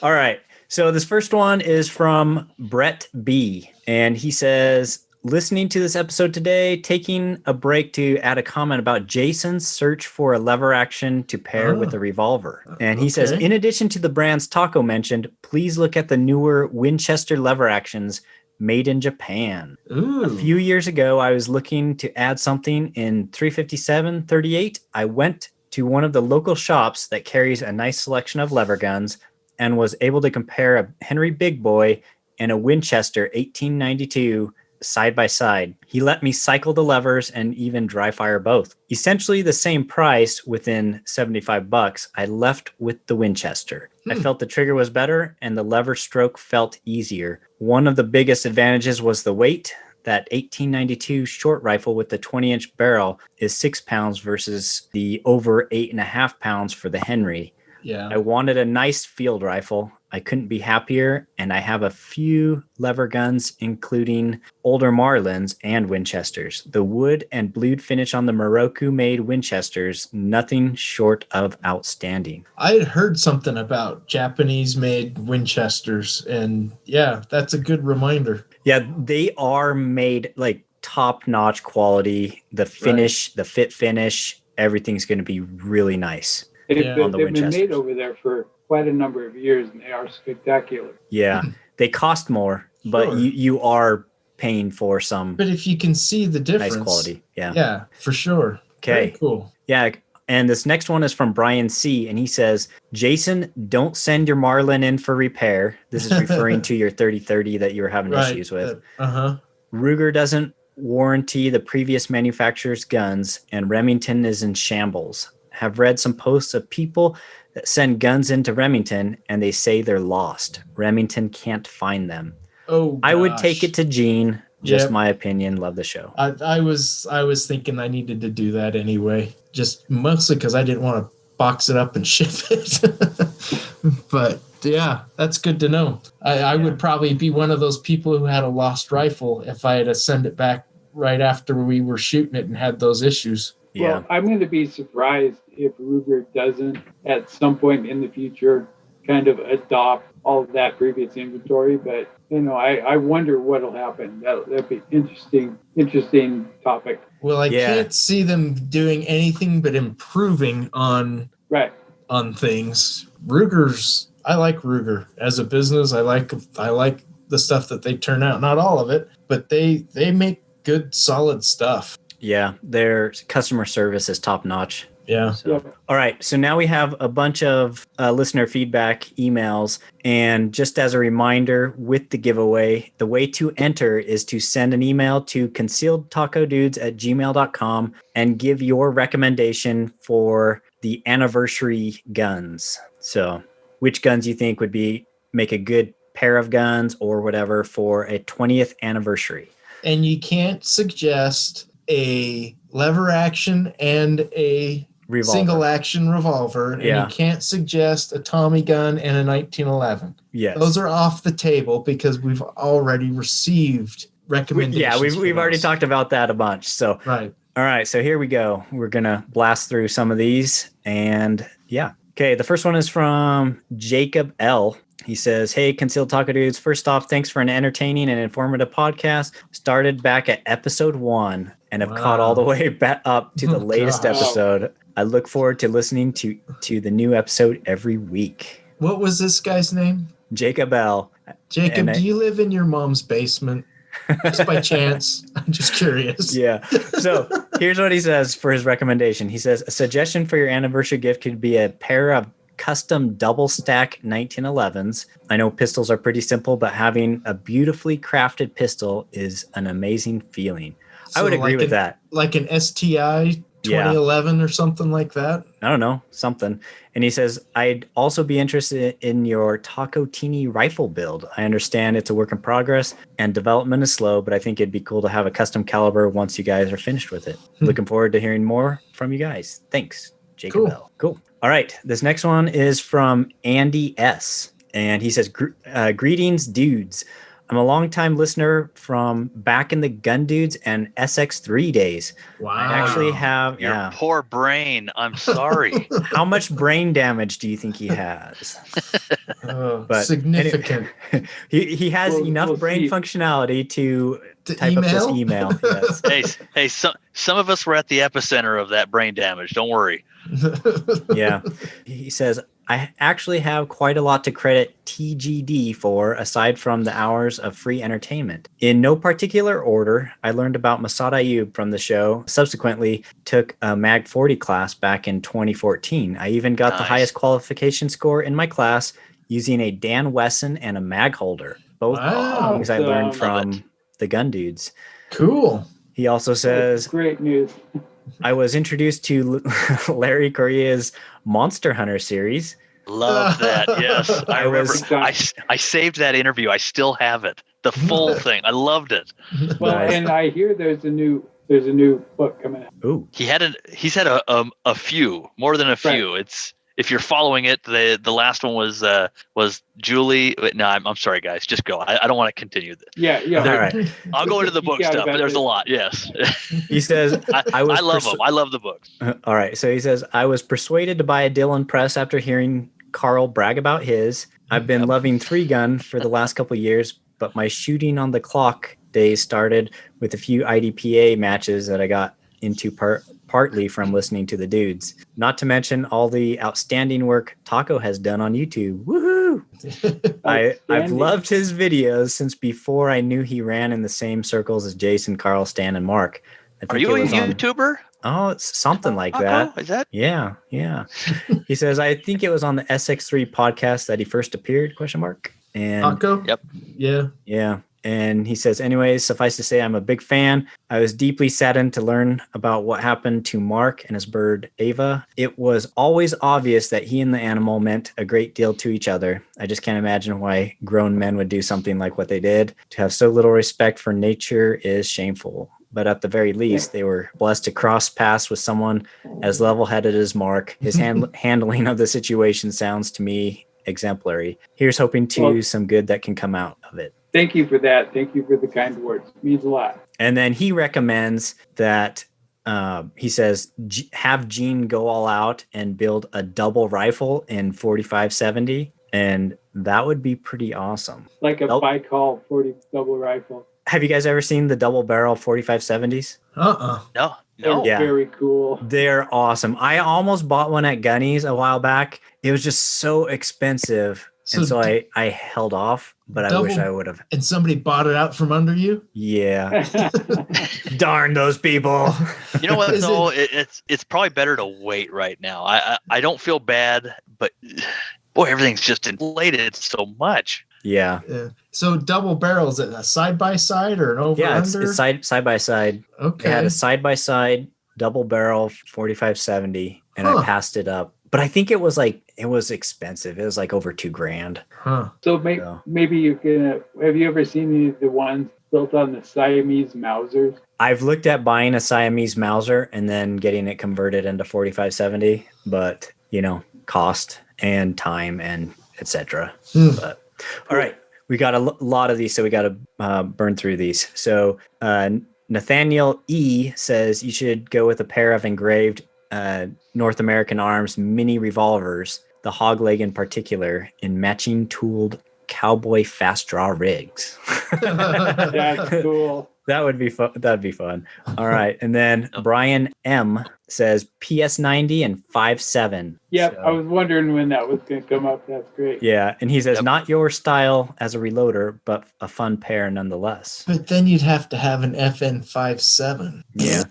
All right. So this first one is from Brett B. And he says, listening to this episode today, taking a break to add a comment about Jason's search for a lever action to pair with a revolver. And he says, in addition to the brands Taco mentioned, please look at the newer Winchester lever actions. made in Japan. Ooh. A few years ago, I was looking to add something in 357-38. I went to one of the local shops that carries a nice selection of lever guns and was able to compare a Henry Big Boy and a Winchester 1892 side by side. He let me cycle the levers and even dry fire both. Essentially the same price within $75. I left with the Winchester. I felt the trigger was better and the lever stroke felt easier. One of the biggest advantages was the weight. That 1892 short rifle with the 20-inch barrel is 6 pounds versus the over 8.5 pounds for the Henry. Yeah. I wanted a nice field rifle. I couldn't be happier, and I have a few lever guns, including older Marlins and Winchesters. The wood and blued finish on the Moroku-made Winchesters, nothing short of outstanding. I had heard something about Japanese-made Winchesters, and yeah, that's a good reminder. Yeah, they are made like top-notch quality. The finish, the fit finish, everything's going to be really nice. They've on the been made Winchesters. over there for quite a number of years, and they are spectacular. Yeah, they cost more, but Sure. you are paying for some But if you can see the difference, nice quality. Yeah. yeah, for sure. Okay. Very cool. Yeah. And this next one is from Brian C. And he says, Jason, don't send your Marlin in for repair. This is referring to your 3030 that you were having issues with. Ruger doesn't warranty the previous manufacturer's guns, and Remington is in shambles. Have read some posts of people that send guns into Remington and they say they're lost. Remington can't find them. Oh, I would take it to Gene. Just Yep. my opinion. Love the show. I was thinking I needed to do that anyway, just mostly because I didn't want to box it up and ship it. But yeah, that's good to know. I would probably be one of those people who had a lost rifle if I had to send it back right after we were shooting it and had those issues. Yeah. Well, I'm going to be surprised if Ruger doesn't, at some point in the future, kind of adopt all of that previous inventory. But, I wonder what'll happen. That'd be interesting topic. Well, I can't see them doing anything but improving on things. I like Ruger as a business. I like the stuff that they turn out. Not all of it, but they make good, solid stuff. Yeah, their customer service is top notch. Yeah. So, all right. So now we have a bunch of listener feedback emails. And just as a reminder, with the giveaway, the way to enter is to send an email to concealedtacodudes@gmail.com and give your recommendation for the anniversary guns. So which guns you think would make a good pair of guns or whatever for a 20th anniversary. And you can't suggest a lever action and a single action revolver. And you can't suggest a Tommy gun and a 1911. Yes. Those are off the table because we've already received recommendations. We've already talked about that a bunch. So right. All right, so here we go. We're going to blast through some of these. And yeah. Okay, the first one is from Jacob L. He says, hey, Concealed Taco Dudes. First off, thanks for an entertaining and informative podcast. Started back at episode 1 and have caught all the way back up to the latest episode. I look forward to listening to the new episode every week. What was this guy's name? Jacob L. Jacob, do you live in your mom's basement? Just by chance. I'm just curious. Yeah. So here's what he says for his recommendation. He says, a suggestion for your anniversary gift could be a pair of custom double stack 1911s. I know pistols are pretty simple, but having a beautifully crafted pistol is an amazing feeling. So I would agree with that. Like an STI 2011 or something like that? I don't know, something. And he says, I'd also be interested in your Taco Teeny rifle build. I understand it's a work in progress and development is slow, but I think it'd be cool to have a custom caliber once you guys are finished with it. Looking forward to hearing more from you guys. Thanks, Jacob L. Cool. All right. This next one is from Andy S. And he says, greetings, dudes. I'm a longtime listener from back in the Gun Dudes and SX3 days. Wow. I actually have your poor brain. I'm sorry. How much brain damage do you think he has? But significant. Anyway, he has enough brain functionality to type up this email. Yes. Hey, some of us were at the epicenter of that brain damage. Don't worry. Yeah. He says, I actually have quite a lot to credit TGD for, aside from the hours of free entertainment. In no particular order, I learned about Masad Ayub from the show, subsequently took a Mag 40 class back in 2014. I even got the highest qualification score in my class using a Dan Wesson and a mag holder. Both things I learned from the gun dudes. Cool. He also says, great news. I was introduced to Larry Correa's Monster Hunter series. Love that. Yes. I remember. I saved that interview. I still have it. The full thing. I loved it. Well, and I hear there's a new book coming out. Ooh. He's had a few, more than a few. Right. It's, if you're following it, the last one was Julie. No, I'm sorry, guys. Just go. I don't want to continue this. Yeah. All right. I'll go into the book stuff, but there's a lot. Yes. He says, I love them. I love the books. All right. So he says, I was persuaded to buy a Dillon press after hearing Carl brag about his. I've been loving 3-gun for the last couple of years, but my shooting on the clock days started with a few IDPA matches that I got into partly from listening to the dudes. Not to mention all the outstanding work Taco has done on YouTube. Woohoo! I've loved his videos since before I knew he ran in the same circles as Jason, Carl, Stan, and Mark. Are you a YouTuber? It's something like Taco? that. Is that? Yeah. He says, I think it was on the SX3 podcast that he first appeared, ? And Taco? Yep. Yeah. And he says, anyways, suffice to say, I'm a big fan. I was deeply saddened to learn about what happened to Mark and his bird, Ava. It was always obvious that he and the animal meant a great deal to each other. I just can't imagine why grown men would do something like what they did. To have so little respect for nature is shameful. But at the very least, they were blessed to cross paths with someone as level-headed as Mark. His handling of the situation sounds to me exemplary. Here's hoping to some good that can come out of it. Thank you for that. Thank you for the kind words. It means a lot. And then he recommends that he says, have Gene go all out and build a double rifle in 4570. And that would be pretty awesome. Like a Bicol 40 double rifle. Have you guys ever seen the double barrel 4570s? No. Yeah. Very cool. They're awesome. I almost bought one at Gunny's a while back. It was just so expensive. So I held off, but I wish I would have. And somebody bought it out from under you? Yeah. Darn those people. You know what, though? It's probably better to wait right now. I don't feel bad, but boy, everything's just inflated so much. Yeah. So double barrel, is it a side-by-side or an over-under? Yeah, it's side-by-side. Okay. It had a side-by-side double barrel 4570, and I passed it up. But I think it was expensive. It was like over $2,000. Huh. So maybe you can, have you ever seen the ones built on the Siamese Mausers? I've looked at buying a Siamese Mauser and then getting it converted into 4570, but cost and time and etc. But all right, we got a lot of these, so we got to burn through these. So Nathaniel E says you should go with a pair of engraved North American Arms mini revolvers, the hog leg in particular, in matching tooled cowboy fast draw rigs. That's cool. That would be fun. That'd be fun. All right. And then Brian M says PS90 and 5.7. Yep. So, I was wondering when that was going to come up. That's great. Yeah. And he says, not your style as a reloader, but a fun pair nonetheless. But then you'd have to have an FN 5.7. Yeah.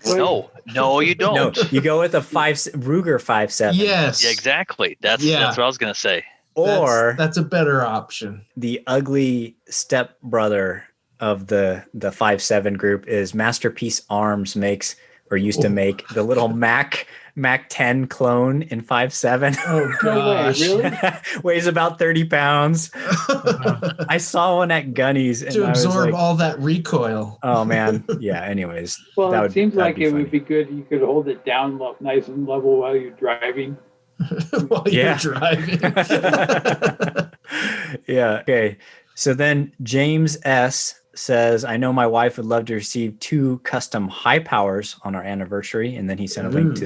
No, you don't. No, you go with a Ruger 5.7. Yes. Yeah, exactly. That's what I was going to say. Or that's a better option. The ugly stepbrother of the 5.7 group is Masterpiece Arms used to make the little Mac 10 clone in 5.7. Oh gosh. No way, really? Weighs about 30 pounds. I saw one at Gunny's to absorb all that recoil. Oh man. Yeah, anyways. Well, it seems like it would be good. You could hold it down nice and level while you're driving. You're driving. Yeah. Okay. So then James S says, I know my wife would love to receive 2 custom high powers on our anniversary. And then he sent a link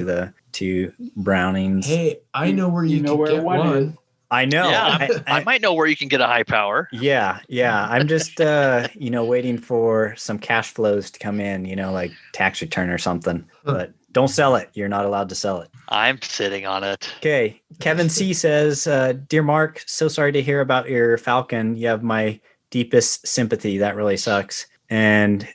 to Browning's. Hey, I know where you can get one. I know. Yeah, I might know where you can get a high power. Yeah. I'm just, waiting for some cash flows to come in, like tax return or something. But Don't sell it. You're not allowed to sell it. I'm sitting on it. Okay. Kevin C says, Dear Mark, so sorry to hear about your Falcon. You have my deepest sympathy. That really sucks. And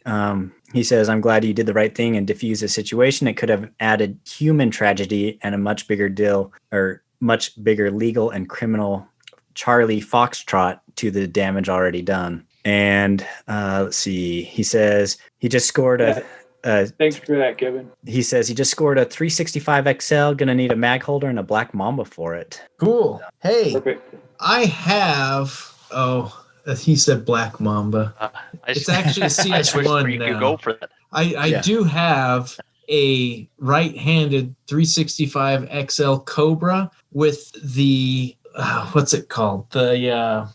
he says, I'm glad you did the right thing and diffused the situation. It could have added human tragedy and a much bigger deal, or much bigger legal and criminal Charlie Foxtrot to the damage already done. And let's see. He says he just scored a... Thanks for that, Kevin. He says he just scored a 365 XL. Gonna need a mag holder and a black Mamba for it. Cool. Hey, Perfect. I have. Oh, he said Black Mamba. It's actually a I wish CS1 you now. could go for that. I do have a right-handed 365 XL Cobra with the what's it called? The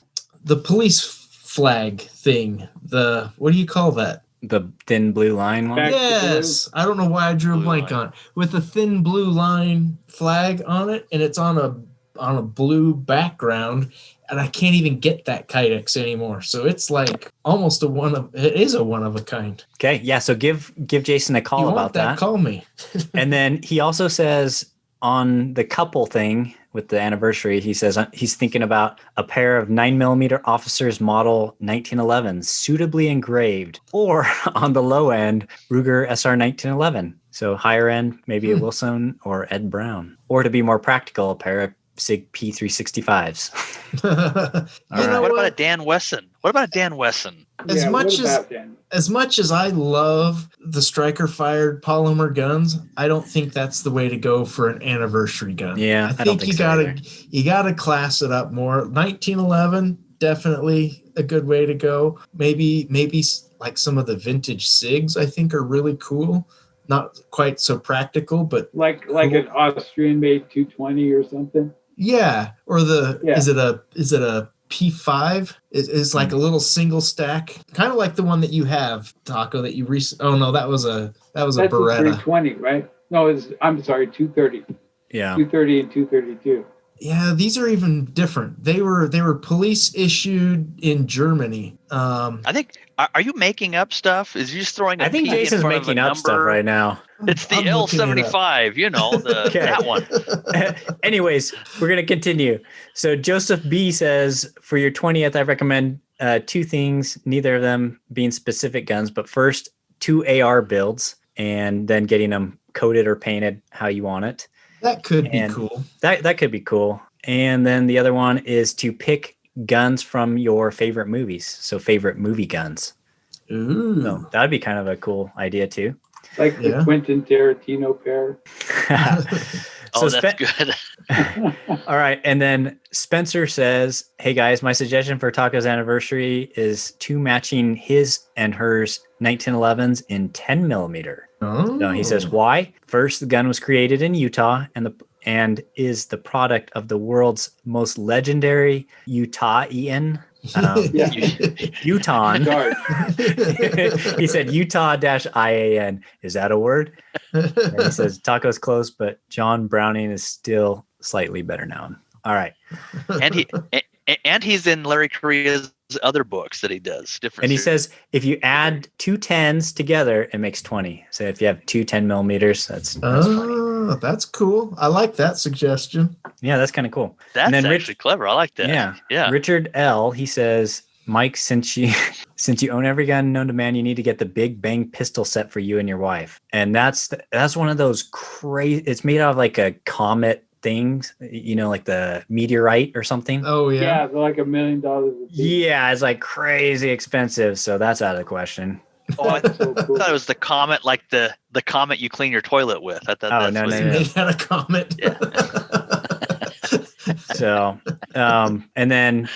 police flag thing. What do you call that? The thin blue line one? Yes. I don't know why I drew a blank on it. With a thin blue line flag on it, and it's on a blue background, and I can't even get that Kydex anymore. So it's like almost it is a one of a kind. Okay, yeah, so give Jason a call You about want that? Call me. And then he also says on the couple thing with the anniversary, he says he's thinking about a pair of 9mm officers model 1911 suitably engraved, or on the low end, Ruger SR 1911. So higher end, maybe a Wilson or Ed Brown. Or to be more practical, a pair of SIG P365s. What about a Dan Wesson? As much as I love the striker fired polymer guns, I don't think that's the way to go for an anniversary gun. Yeah, I think you gotta class it up more. 1911, definitely a good way to go. Maybe like some of the vintage SIGs I think are really cool. Not quite so practical, but like cool. An Austrian made 220 or something. Yeah, or is it a P5? It's like a little single stack, kind of like the one that you have, Taco. That you Oh no, that was a That's Beretta. 320, right? No, I'm sorry, 230. Yeah, 230 and 232. Yeah, these are even different. They were police issued in Germany. I think. Are you making up stuff? Is you just throwing? I think Jason's making up stuff right now. It's the L75. You know that one. Anyways, we're gonna continue. So Joseph B says, for your 20th, I recommend two things. Neither of them being specific guns, but first 2 AR builds, and then getting them coated or painted how you want it. That could be cool. That could be cool. And then the other one is to pick guns from your favorite movies. So favorite movie guns. Ooh. So that'd be kind of a cool idea too. Like the Quentin Tarantino pair. So that's good. All right. And then Spencer says, hey guys, my suggestion for Taco's anniversary is 2 matching his and hers 1911s in 10mm. Oh. So he says, why? First, the gun was created in Utah and is the product of the world's most legendary Utah-ian. Utah. He said Utah-IAN. Is that a word? And he says Taco's close, but John Browning is still slightly better known. All right. And he's in Larry Correa's other books that he does. Different. And he says if you add 2 10s together, it makes 20. So if you have 2 10mm, that's 20. That's cool. I like that suggestion. Yeah, that's kind of cool. That's actually clever. I like that. Yeah. Richard L. He says, Mike, since you own every gun known to man, you need to get the Big Bang pistol set for you and your wife. And that's one of those crazy. It's made out of like a comet things, like the meteorite or something. Oh yeah. Yeah, they're like $1 million. Yeah, it's like crazy expensive. So that's out of the question. Oh, I thought it was the comet, like the comet you clean your toilet with. I thought no. Made out of comet. Yeah. So, and then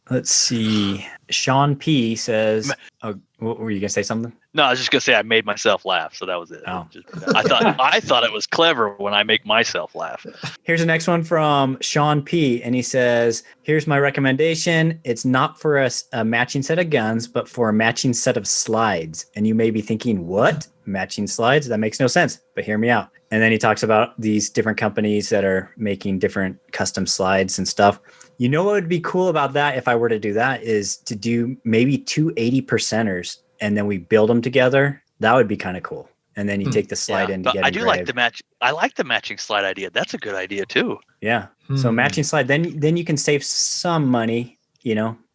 let's see. Sean P says, "Oh, what were you gonna say? Something?" No, I was just gonna say I made myself laugh, so that was it. Oh. I thought it was clever when I make myself laugh. Here's the next one from Sean P, and he says, "Here's my recommendation. It's not for a matching set of guns, but for a matching set of slides." And you may be thinking, "What? Matching slides? That makes no sense." But hear me out. And then he talks about these different companies that are making different custom slides and stuff. You know what would be cool about that if I were to do that is to do maybe 2 80%ers and then we build them together. That would be kind of cool. and then you take the slide in to but get I do engraved. like the match. I like the matching slide idea. That's a good idea too. Yeah. So matching slide, then you can save some money,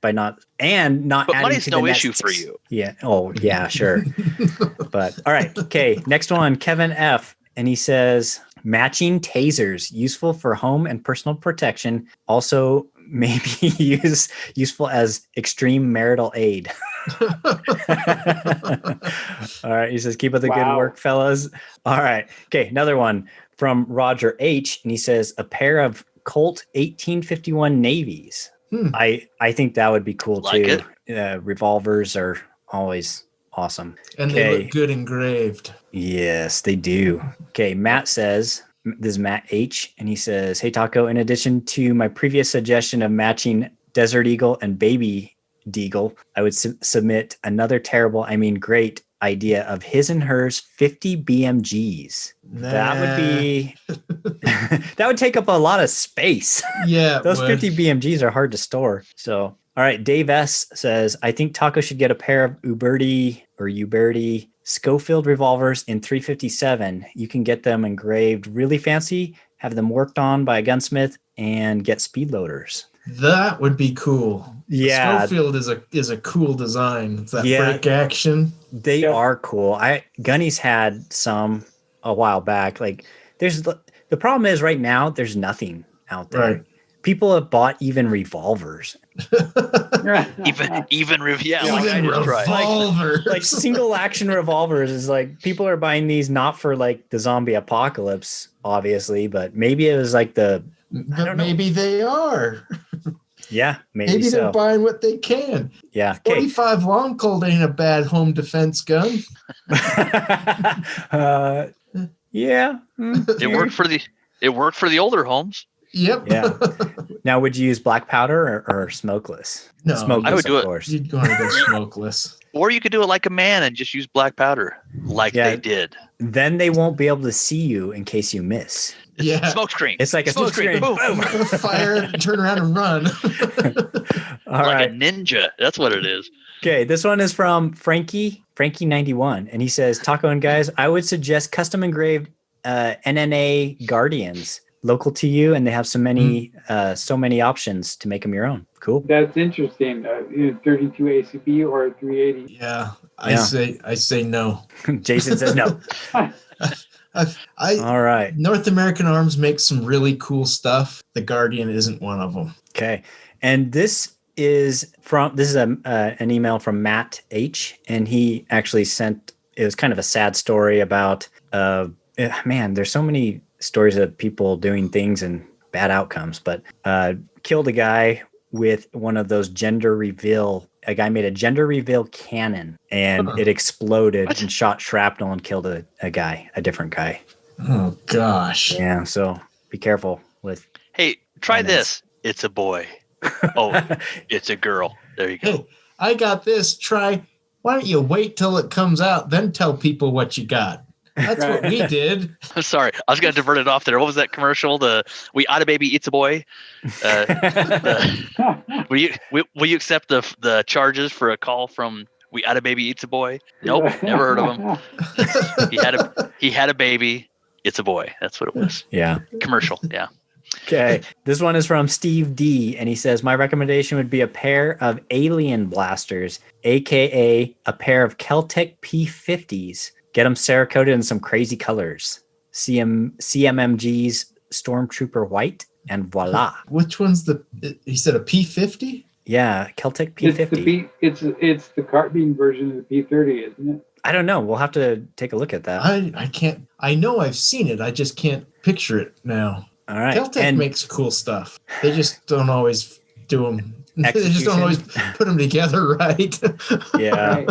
by not adding money's to no the net issue for you. Yeah. Oh, yeah, sure. But all right. Okay. Next one, Kevin F. And he says matching tasers, useful for home and personal protection. Also maybe useful as extreme marital aid. All right. He says, keep up the good work, fellas. All right. Okay. Another one from Roger H. And he says, a pair of Colt 1851 Navies. I think that would be cool too. Revolvers are always awesome. And they look good engraved. Yes, they do. Okay. Matt says, this is Matt H. And he says, hey, Taco, in addition to my previous suggestion of matching Desert Eagle and Baby Deagle, I would submit another great idea of his and hers 50 BMGs. Nah. That would be that would take up a lot of space. Yeah. Those 50 BMGs are hard to store. So, all right. Dave S says, I think Taco should get a pair of Uberti Schofield revolvers in 357. You can get them engraved really fancy, have them worked on by a gunsmith, and get speed loaders. That would be cool. Yeah, Schofield is a cool design. It's that break action. They are cool. Gunny's had some a while back. Like, the problem is right now there's nothing out there. Right. People have bought even revolvers. even revolvers. Like single action revolvers is like people are buying these not for like the zombie apocalypse, obviously, but maybe it was like maybe they are. Yeah, maybe so. They're buying what they can. Yeah. 45 Long Colt ain't a bad home defense gun. Yeah. It worked for the older homes. Yep. Yeah. Now, would you use black powder or smokeless? No, smokeless, I would do of it. course. You'd go to go smokeless. Or you could do it like a man and just use black powder, they did. Then they won't be able to see you in case you miss. Yeah. Smoke screen. It's like a smoke screen. Boom. Fire, turn around and run. All right. A ninja. That's what it is. Okay, this one is from Frankie91, and he says, Taco and guys, I would suggest custom engraved NNA Guardians local to you, and they have so many options to make them your own. Cool. That's interesting. 32 ACB or 380. Yeah, I say no. Jason says no. All right. North American Arms makes some really cool stuff. The Guardian isn't one of them. Okay, and this is an email from Matt H, and he actually sent. It was kind of a sad story about. There's so many stories of people doing things and bad outcomes, but killed a guy with one of those gender reveal. A guy made a gender reveal cannon, and it exploded and shot shrapnel and killed a different guy. Oh gosh. Yeah, so be careful with. Hey, try this. It's a boy. Oh, it's a girl. There you go. Hey, I got this. Try. Why don't you wait till it comes out, then tell people what you got? That's what we did. I'm sorry. I was going to divert it off there. What was that commercial? We oughta baby eats a boy. Will you accept the charges for a call from We Oughta Baby Eats a Boy? Nope, never heard of him. He had a baby. It's a boy. That's what it was. Yeah. Commercial. Yeah. Okay. This one is from Steve D, and he says, my recommendation would be a pair of Alien Blasters, aka a pair of Keltec P50s. Get them Cerakoted in some crazy colors. CMMG's Stormtrooper White, and voila. Which one's he said a P50? Yeah, Keltec P50. It's the carbine version of the P30, isn't it? I don't know. We'll have to take a look at that. I can't. I know I've seen it. I just can't picture it now. All right. Keltec makes cool stuff. They just don't always do them. They just don't always put them together right. Yeah. Right.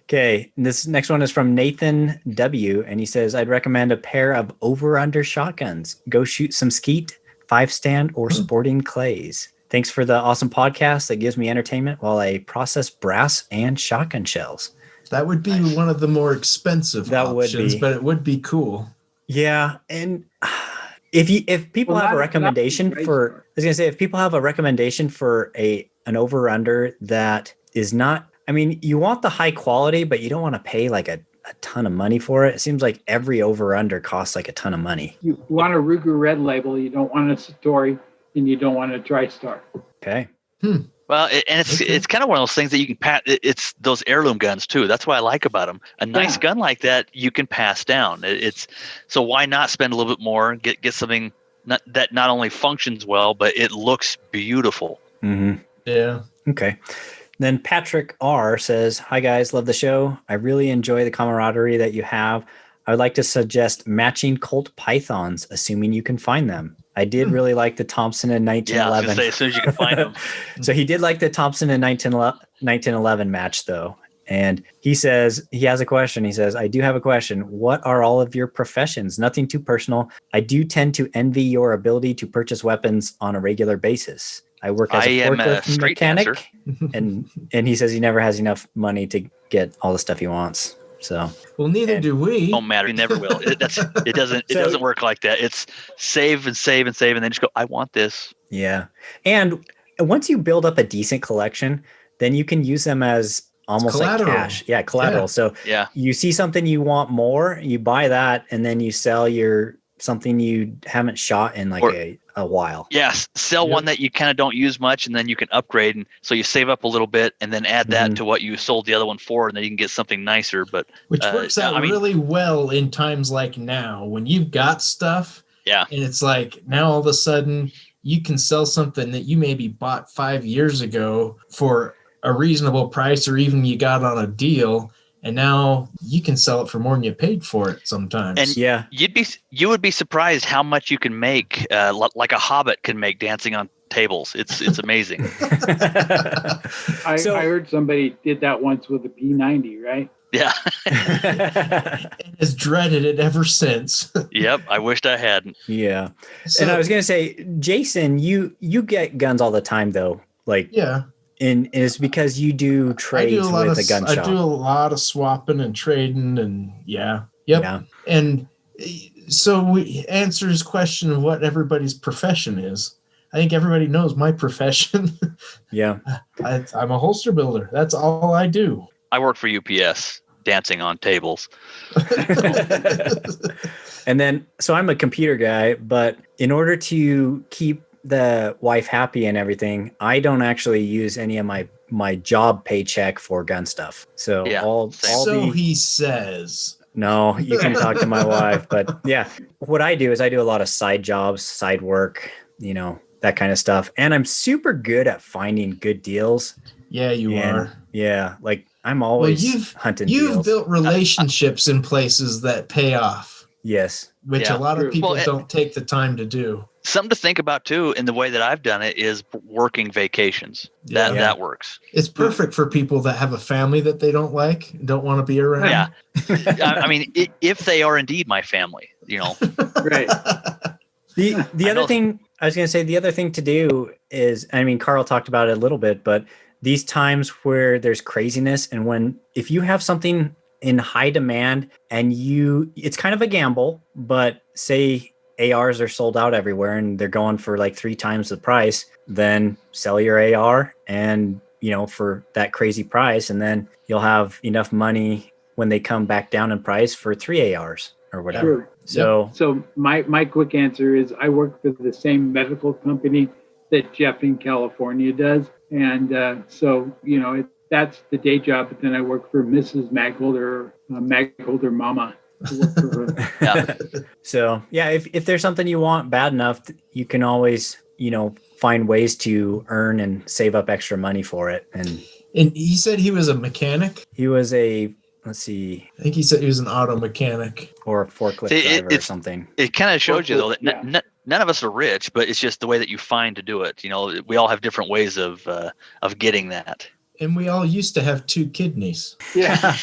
Okay. This next one is from Nathan W. And he says, I'd recommend a pair of over-under shotguns. Go shoot some skeet, 5-stand, or sporting clays. Thanks for the awesome podcast that gives me entertainment while I process brass and shotgun shells. That would be one of the more expensive options, but it would be cool. Yeah. And if people have a recommendation for, I was going to say, if people have a recommendation for an over-under that is not, I mean, you want the high quality, but you don't want to pay like a a ton of money for it. It seems like every over-under costs like a ton of money. You want a Ruger Red Label, you don't want a Satori, and you don't want a TriStar. Okay. Well, it's kind of one of those things that you can pass. It's those heirloom guns too. That's what I like about them. A nice gun like that you can pass down. So why not spend a little bit more, get something that not only functions well, but it looks beautiful. Mm-hmm. Yeah. Okay. Then Patrick R says, "Hi guys, love the show. I really enjoy the camaraderie that you have. I would like to suggest matching Colt Pythons, assuming you can find them. I did really like the Thompson in 1911. Yeah, I was gonna say as soon as you can find them. So he did like the Thompson in 1911 match though. And he says he has a question. He says, I do have a question. What are all of your professions? Nothing too personal. I do tend to envy your ability to purchase weapons on a regular basis. I work as a forklift mechanic, and he says he never has enough money to get all the stuff he wants. So, well, neither do we. Don't matter. You never will. It doesn't work like that. It's save and save and save, and then just go, I want this. Yeah. And once you build up a decent collection, then you can use them as almost like cash. Yeah, collateral. Yeah. So you see something you want more, you buy that, and then you sell something you haven't shot in like a while. Yes. Sell one that you kind of don't use much, and then you can upgrade. And so you save up a little bit and then add that to what you sold the other one for, and then you can get something nicer. But which works out really well in times like now when you've got stuff. Yeah. And it's like now all of a sudden you can sell something that you maybe bought 5 years ago for a reasonable price, or even you got on a deal. And now you can sell it for more than you paid for it sometimes. And you would be surprised how much you can make, like a hobbit can make dancing on tables. It's amazing. I heard somebody did that once with a P90, right? Yeah. And has dreaded it ever since. Yep. I wished I hadn't. Yeah. So, and I was going to say, Jason, you get guns all the time though. Like, yeah. And it's because you do trades with a gun shop. I do a lot of swapping and trading, and yeah. And so we answer his question of what everybody's profession is. I think everybody knows my profession. Yeah. I'm a holster builder. That's all I do. I work for UPS, dancing on tables. And then, so I'm a computer guy, but in order to keep the wife happy and everything, I don't actually use any of my job paycheck for gun stuff. So he says. No, you can talk to my wife, but yeah, what I do is I do a lot of side jobs, side work, that kind of stuff. And I'm super good at finding good deals. Yeah, you are. Yeah, like I'm always hunting You've deals. built relationships in places that pay off. Yes. Which a lot of people don't take the time to do. Something to think about too, in the way that I've done it, is working vacations. That works. It's perfect for people that have a family that they don't like, don't want to be around. Yeah, I mean, if they are indeed my family, Right. The other thing I was going to say, the other thing to do is, I mean, Carl talked about it a little bit, but these times where there's craziness, and if you have something in high demand and it's kind of a gamble, but say ARs are sold out everywhere and they're going for like 3 times the price, then sell your AR and, for that crazy price. And then you'll have enough money when they come back down in price for 3 ARs or whatever. Sure. So my quick answer is I work for the same medical company that Jeff in California does. And so, that's the day job. But then I work for Mrs. Magholder, Magholder Mama. Yeah. So if there's something you want bad enough, you can always find ways to earn and save up extra money for it. And he said he was a mechanic. He was I think he said he was an auto mechanic or a forklift driver or something. It kind of shows you though that none of us are rich, but it's just the way that you find to do it. We all have different ways of getting that. And we all used to have 2 kidneys. Yeah.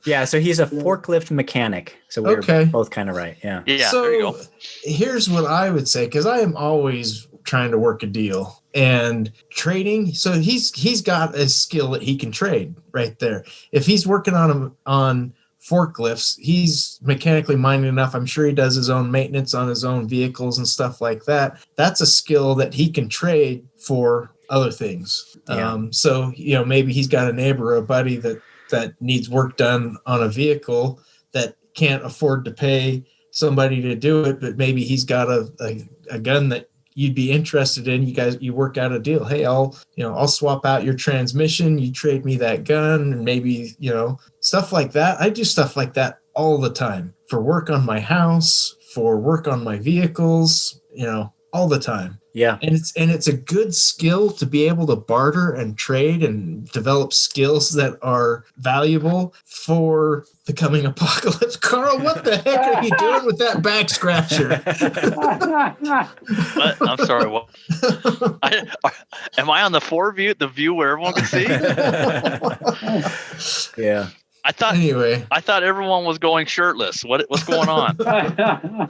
Yeah, so he's a forklift mechanic. So we're both kind of right. Yeah. Yeah. So there you go. Here's what I would say, because I am always trying to work a deal and trading. So he's got a skill that he can trade right there. If he's working on forklifts, he's mechanically minded enough. I'm sure he does his own maintenance on his own vehicles and stuff like that. That's a skill that he can trade for other things. Yeah. So maybe he's got a neighbor or a buddy that that needs work done on a vehicle that can't afford to pay somebody to do it, but maybe he's got a gun that you'd be interested in. You work out a deal. Hey, I'll swap out your transmission. You trade me that gun, and maybe, stuff like that. I do stuff like that all the time for work on my house, for work on my vehicles, all the time. Yeah. And it's a good skill to be able to barter and trade and develop skills that are valuable for the coming apocalypse. Carl, what the heck are you doing with that back scratcher? What? I'm sorry. What? Am I on the the view where everyone can see? Yeah. I thought everyone was going shirtless. What's going on?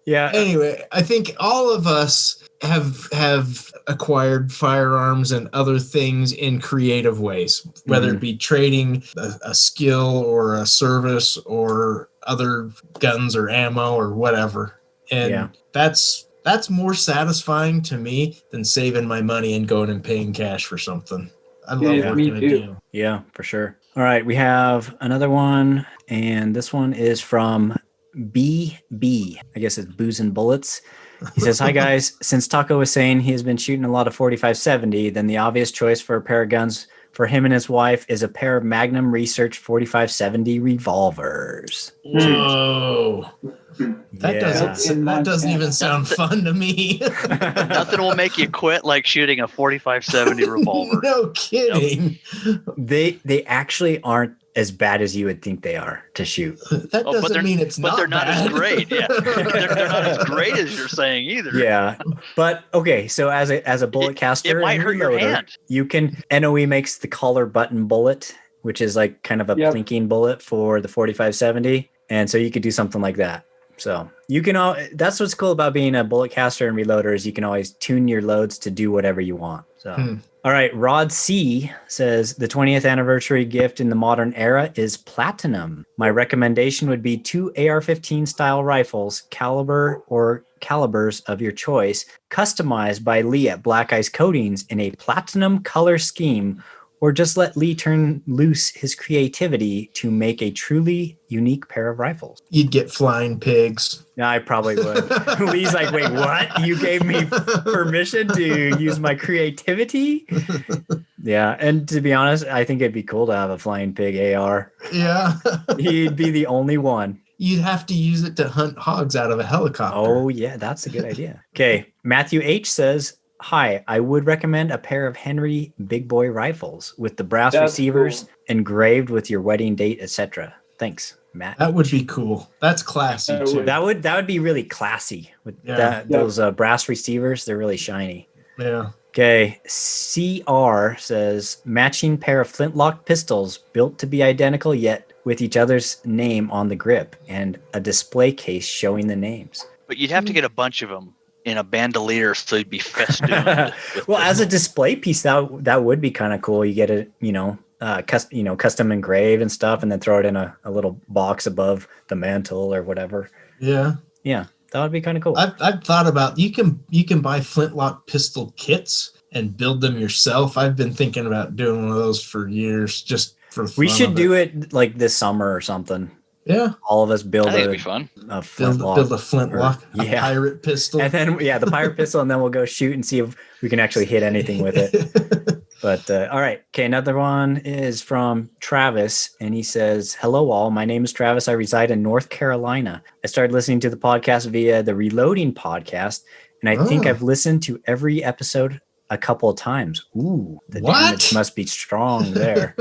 Yeah. Anyway, I think all of us have acquired firearms and other things in creative ways, whether it be trading a skill or a service or other guns or ammo or whatever. And that's more satisfying to me than saving my money and going and paying cash for something. I love working a deal. Yeah, for sure. All right, we have another one, and this one is from BB. I guess it's Booze and Bullets. He says, "Hi guys, since Taco was saying he has been shooting a lot of 45-70, then the obvious choice for a pair of guns for him and his wife is a pair of Magnum Research 45-70 revolvers." Whoa. That doesn't even sound fun to me. Nothing will make you quit like shooting a 45-70 revolver. No kidding. They actually aren't as bad as you would think they are to shoot. That doesn't mean it's not. But they're not bad. as great. Yeah, they're not as great as you're saying either. Yeah, but okay. So as a bullet caster, it might hurt your hand. You can. NOE makes the collar button bullet, which is like kind of a plinking bullet for the 45-70, and so you could do something like that. So you can that's what's cool about being a bullet caster and reloader is you can always tune your loads to do whatever you want. So all right, Rod C says the 20th anniversary gift in the modern era is platinum. My recommendation would be 2 AR-15 style rifles, caliber or calibers of your choice, customized by Lee at Black Ice Coatings in a platinum color scheme, or just let Lee turn loose his creativity to make a truly unique pair of rifles. You'd get flying pigs. No, I probably would. Lee's like, wait, what? You gave me permission to use my creativity? Yeah, and to be honest, I think it'd be cool to have a flying pig AR. Yeah. He'd be the only one. You'd have to use it to hunt hogs out of a helicopter. Oh, yeah, that's a good idea. Okay, Matthew H says, "Hi, I would recommend a pair of Henry Big Boy rifles with the brass receivers engraved with your wedding date, etc. Thanks, Matt." That would be cool. That's classy too. That would be really classy with those brass receivers. They're really shiny. Yeah. Okay, CR says matching pair of flintlock pistols built to be identical yet with each other's name on the grip and a display case showing the names. But you'd have to get a bunch of them in a bandolier so you'd be festooned. Well, as a display piece, that would be kind of cool. You get it, custom engraved and stuff, and then throw it in a little box above the mantle or whatever. Yeah. Yeah, that would be kind of cool. I've thought about you can buy flintlock pistol kits and build them yourself. I've been thinking about doing one of those for years, just for fun. We should do it like this summer or something. Yeah, all of us build it'd be fun. A flintlock. Build a flintlock, a pirate pistol, and then the pirate pistol, and then we'll go shoot and see if we can actually hit anything with it. But all right, okay. Another one is from Travis, and he says, "Hello, all. My name is Travis. I reside in North Carolina. I started listening to the podcast via the Reloading podcast, and I think I've listened to every episode a couple of times. Ooh, the damage must be strong there."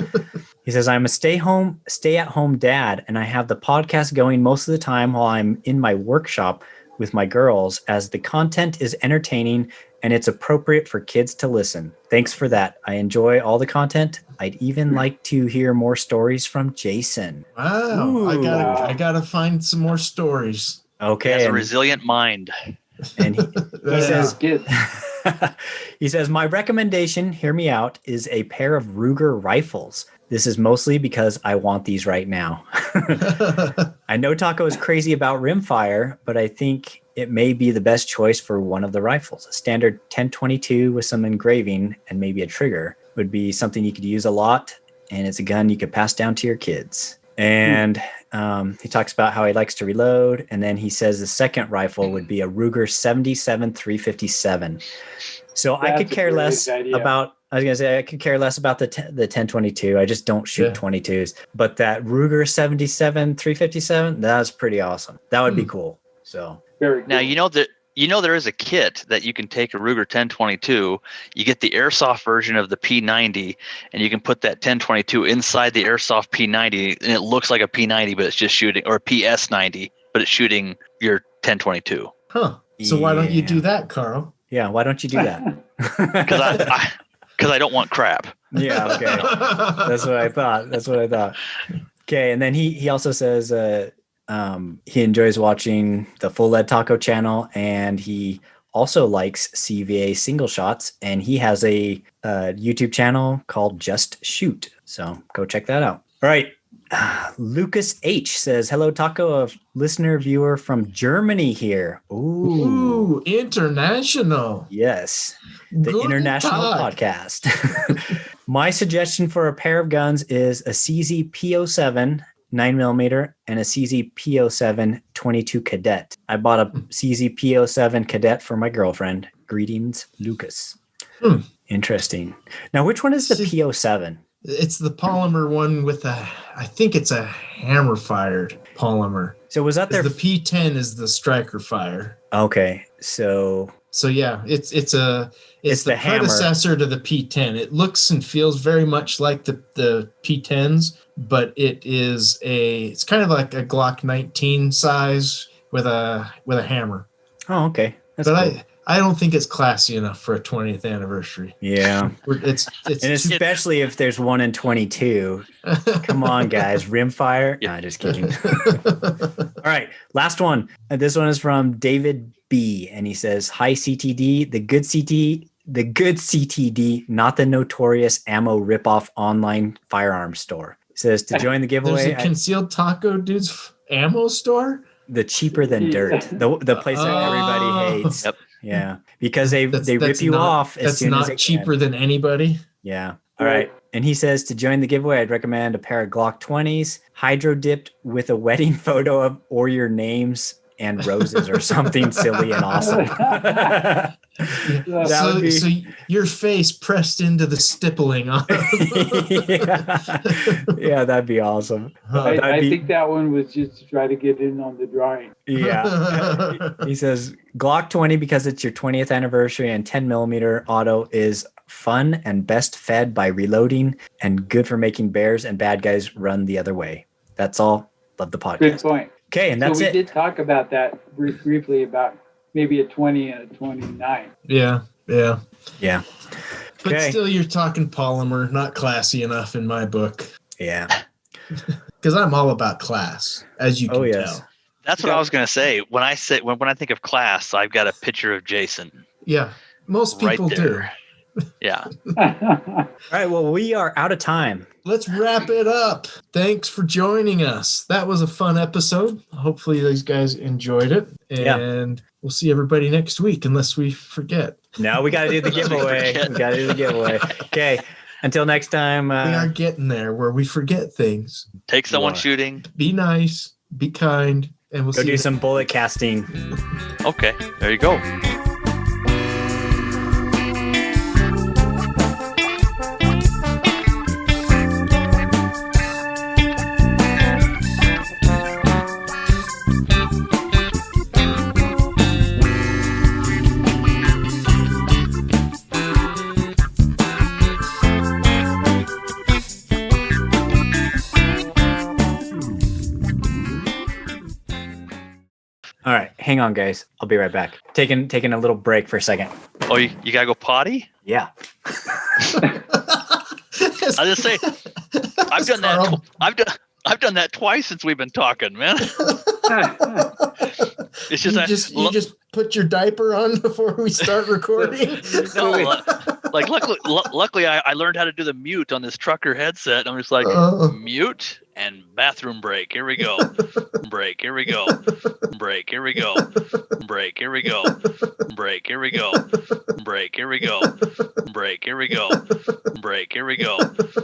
He says, "I'm a stay-at-home dad, and I have the podcast going most of the time while I'm in my workshop with my girls, as the content is entertaining and it's appropriate for kids to listen. Thanks for that. I enjoy all the content. I'd even like to hear more stories from Jason." Wow. Ooh. I gotta find some more stories. Okay. He has a resilient mind. And he says, he says, "My recommendation, hear me out, is a pair of Ruger rifles. This is mostly because I want these right now." I know Taco is crazy about rimfire, but I think it may be the best choice for one of the rifles. A standard 10-22 with some engraving and maybe a trigger would be something you could use a lot and it's a gun you could pass down to your kids. And he talks about how he likes to reload, and then he says the second rifle would be a Ruger 77 357. So I could care less about. I was gonna say I could care less about the 1022. I just don't shoot 22s. But that Ruger 77 357, that's pretty awesome. That would be cool. So Very cool. Now there is a kit that you can take a Ruger 1022. You get the airsoft version of the P90, and you can put that 1022 inside the airsoft P90, and it looks like a P90, but it's just shooting, or a PS90, but it's shooting your 1022. Huh. So why don't you do that, Carl? Yeah, why don't you do that? Because I don't want crap. Yeah, okay. That's what I thought. Okay, and then he also says he enjoys watching the Full.Lead.Taco channel, and he also likes CVA single shots, and he has a YouTube channel called Just Shoot. So go check that out. All right. Lucas H says, hello, Taco, a listener viewer from Germany here. Ooh, international. Yes. The Good international talk. podcast. My suggestion for a pair of guns is a CZ P07 9mm and a CZ P07 22 Cadet. I bought a CZ P07 Cadet for my girlfriend. Greetings, Lucas. Interesting. Now, which one is the P07? It's the polymer one with I think it's a hammer fired polymer. So was that the P10 is the striker fire. Okay. So yeah, it's the predecessor to the P10. It looks and feels very much like the P10s, but it's kind of like a Glock 19 size with a hammer. Oh, okay. That's cool. I don't think it's classy enough for a 20th anniversary. Yeah. It's and especially if there's one in 22. Come on, guys. Rimfire? Nah, just kidding. All right. Last one. This one is from David B. And he says, hi, CTD. The good CTD, not the notorious ammo ripoff online firearms store. He says, to join the giveaway. There's a concealed taco dude's ammo store? The cheaper than dirt. The place that everybody hates. Yep. Yeah, because they rip you off as soon as it's not cheaper than anybody. Yeah. All right. And he says to join the giveaway, I'd recommend a pair of Glock 20s, hydro dipped with a wedding photo of or your names and roses or something silly and awesome. So your face pressed into the stippling on. Yeah, that'd be awesome. I think that one was just to try to get in on the drawing. Yeah. He says Glock 20 because it's your 20th anniversary, and 10mm auto is fun and best fed by reloading and good for making bears and bad guys run the other way. That's all. Love the podcast. Good point. Okay, and that's it. So we did talk about that briefly about maybe a 20 and a 29. Yeah. But still, you're talking polymer, not classy enough in my book. Yeah. Because I'm all about class, as you can tell. That's what I was going to say. When I think of class, I've got a picture of Jason. Yeah, most people do. Yeah. All right. Well, we are out of time. Let's wrap it up. Thanks for joining us. That was a fun episode. Hopefully these guys enjoyed it. And we'll see everybody next week, unless we forget. No, we got to do the giveaway. Okay. Until next time. We are getting there where we forget things. Take someone shooting. Be nice. Be kind. And we'll go do some bullet casting. Okay. There you go. All right, hang on, guys. I'll be right back. Taking a little break for a second. Oh, you gotta go potty? Yeah. I'll just say, I've done that. I've done that twice since we've been talking, man. It's just you just put your diaper on before we start recording. No, like luckily I learned how to do the mute on this trucker headset. I'm just like mute and bathroom break. Here we go. Break. Here we go. Break. Here we go. Break. Here we go. Break. Here we go. Break. Here we go. Break. Here we go. Break. Here we go.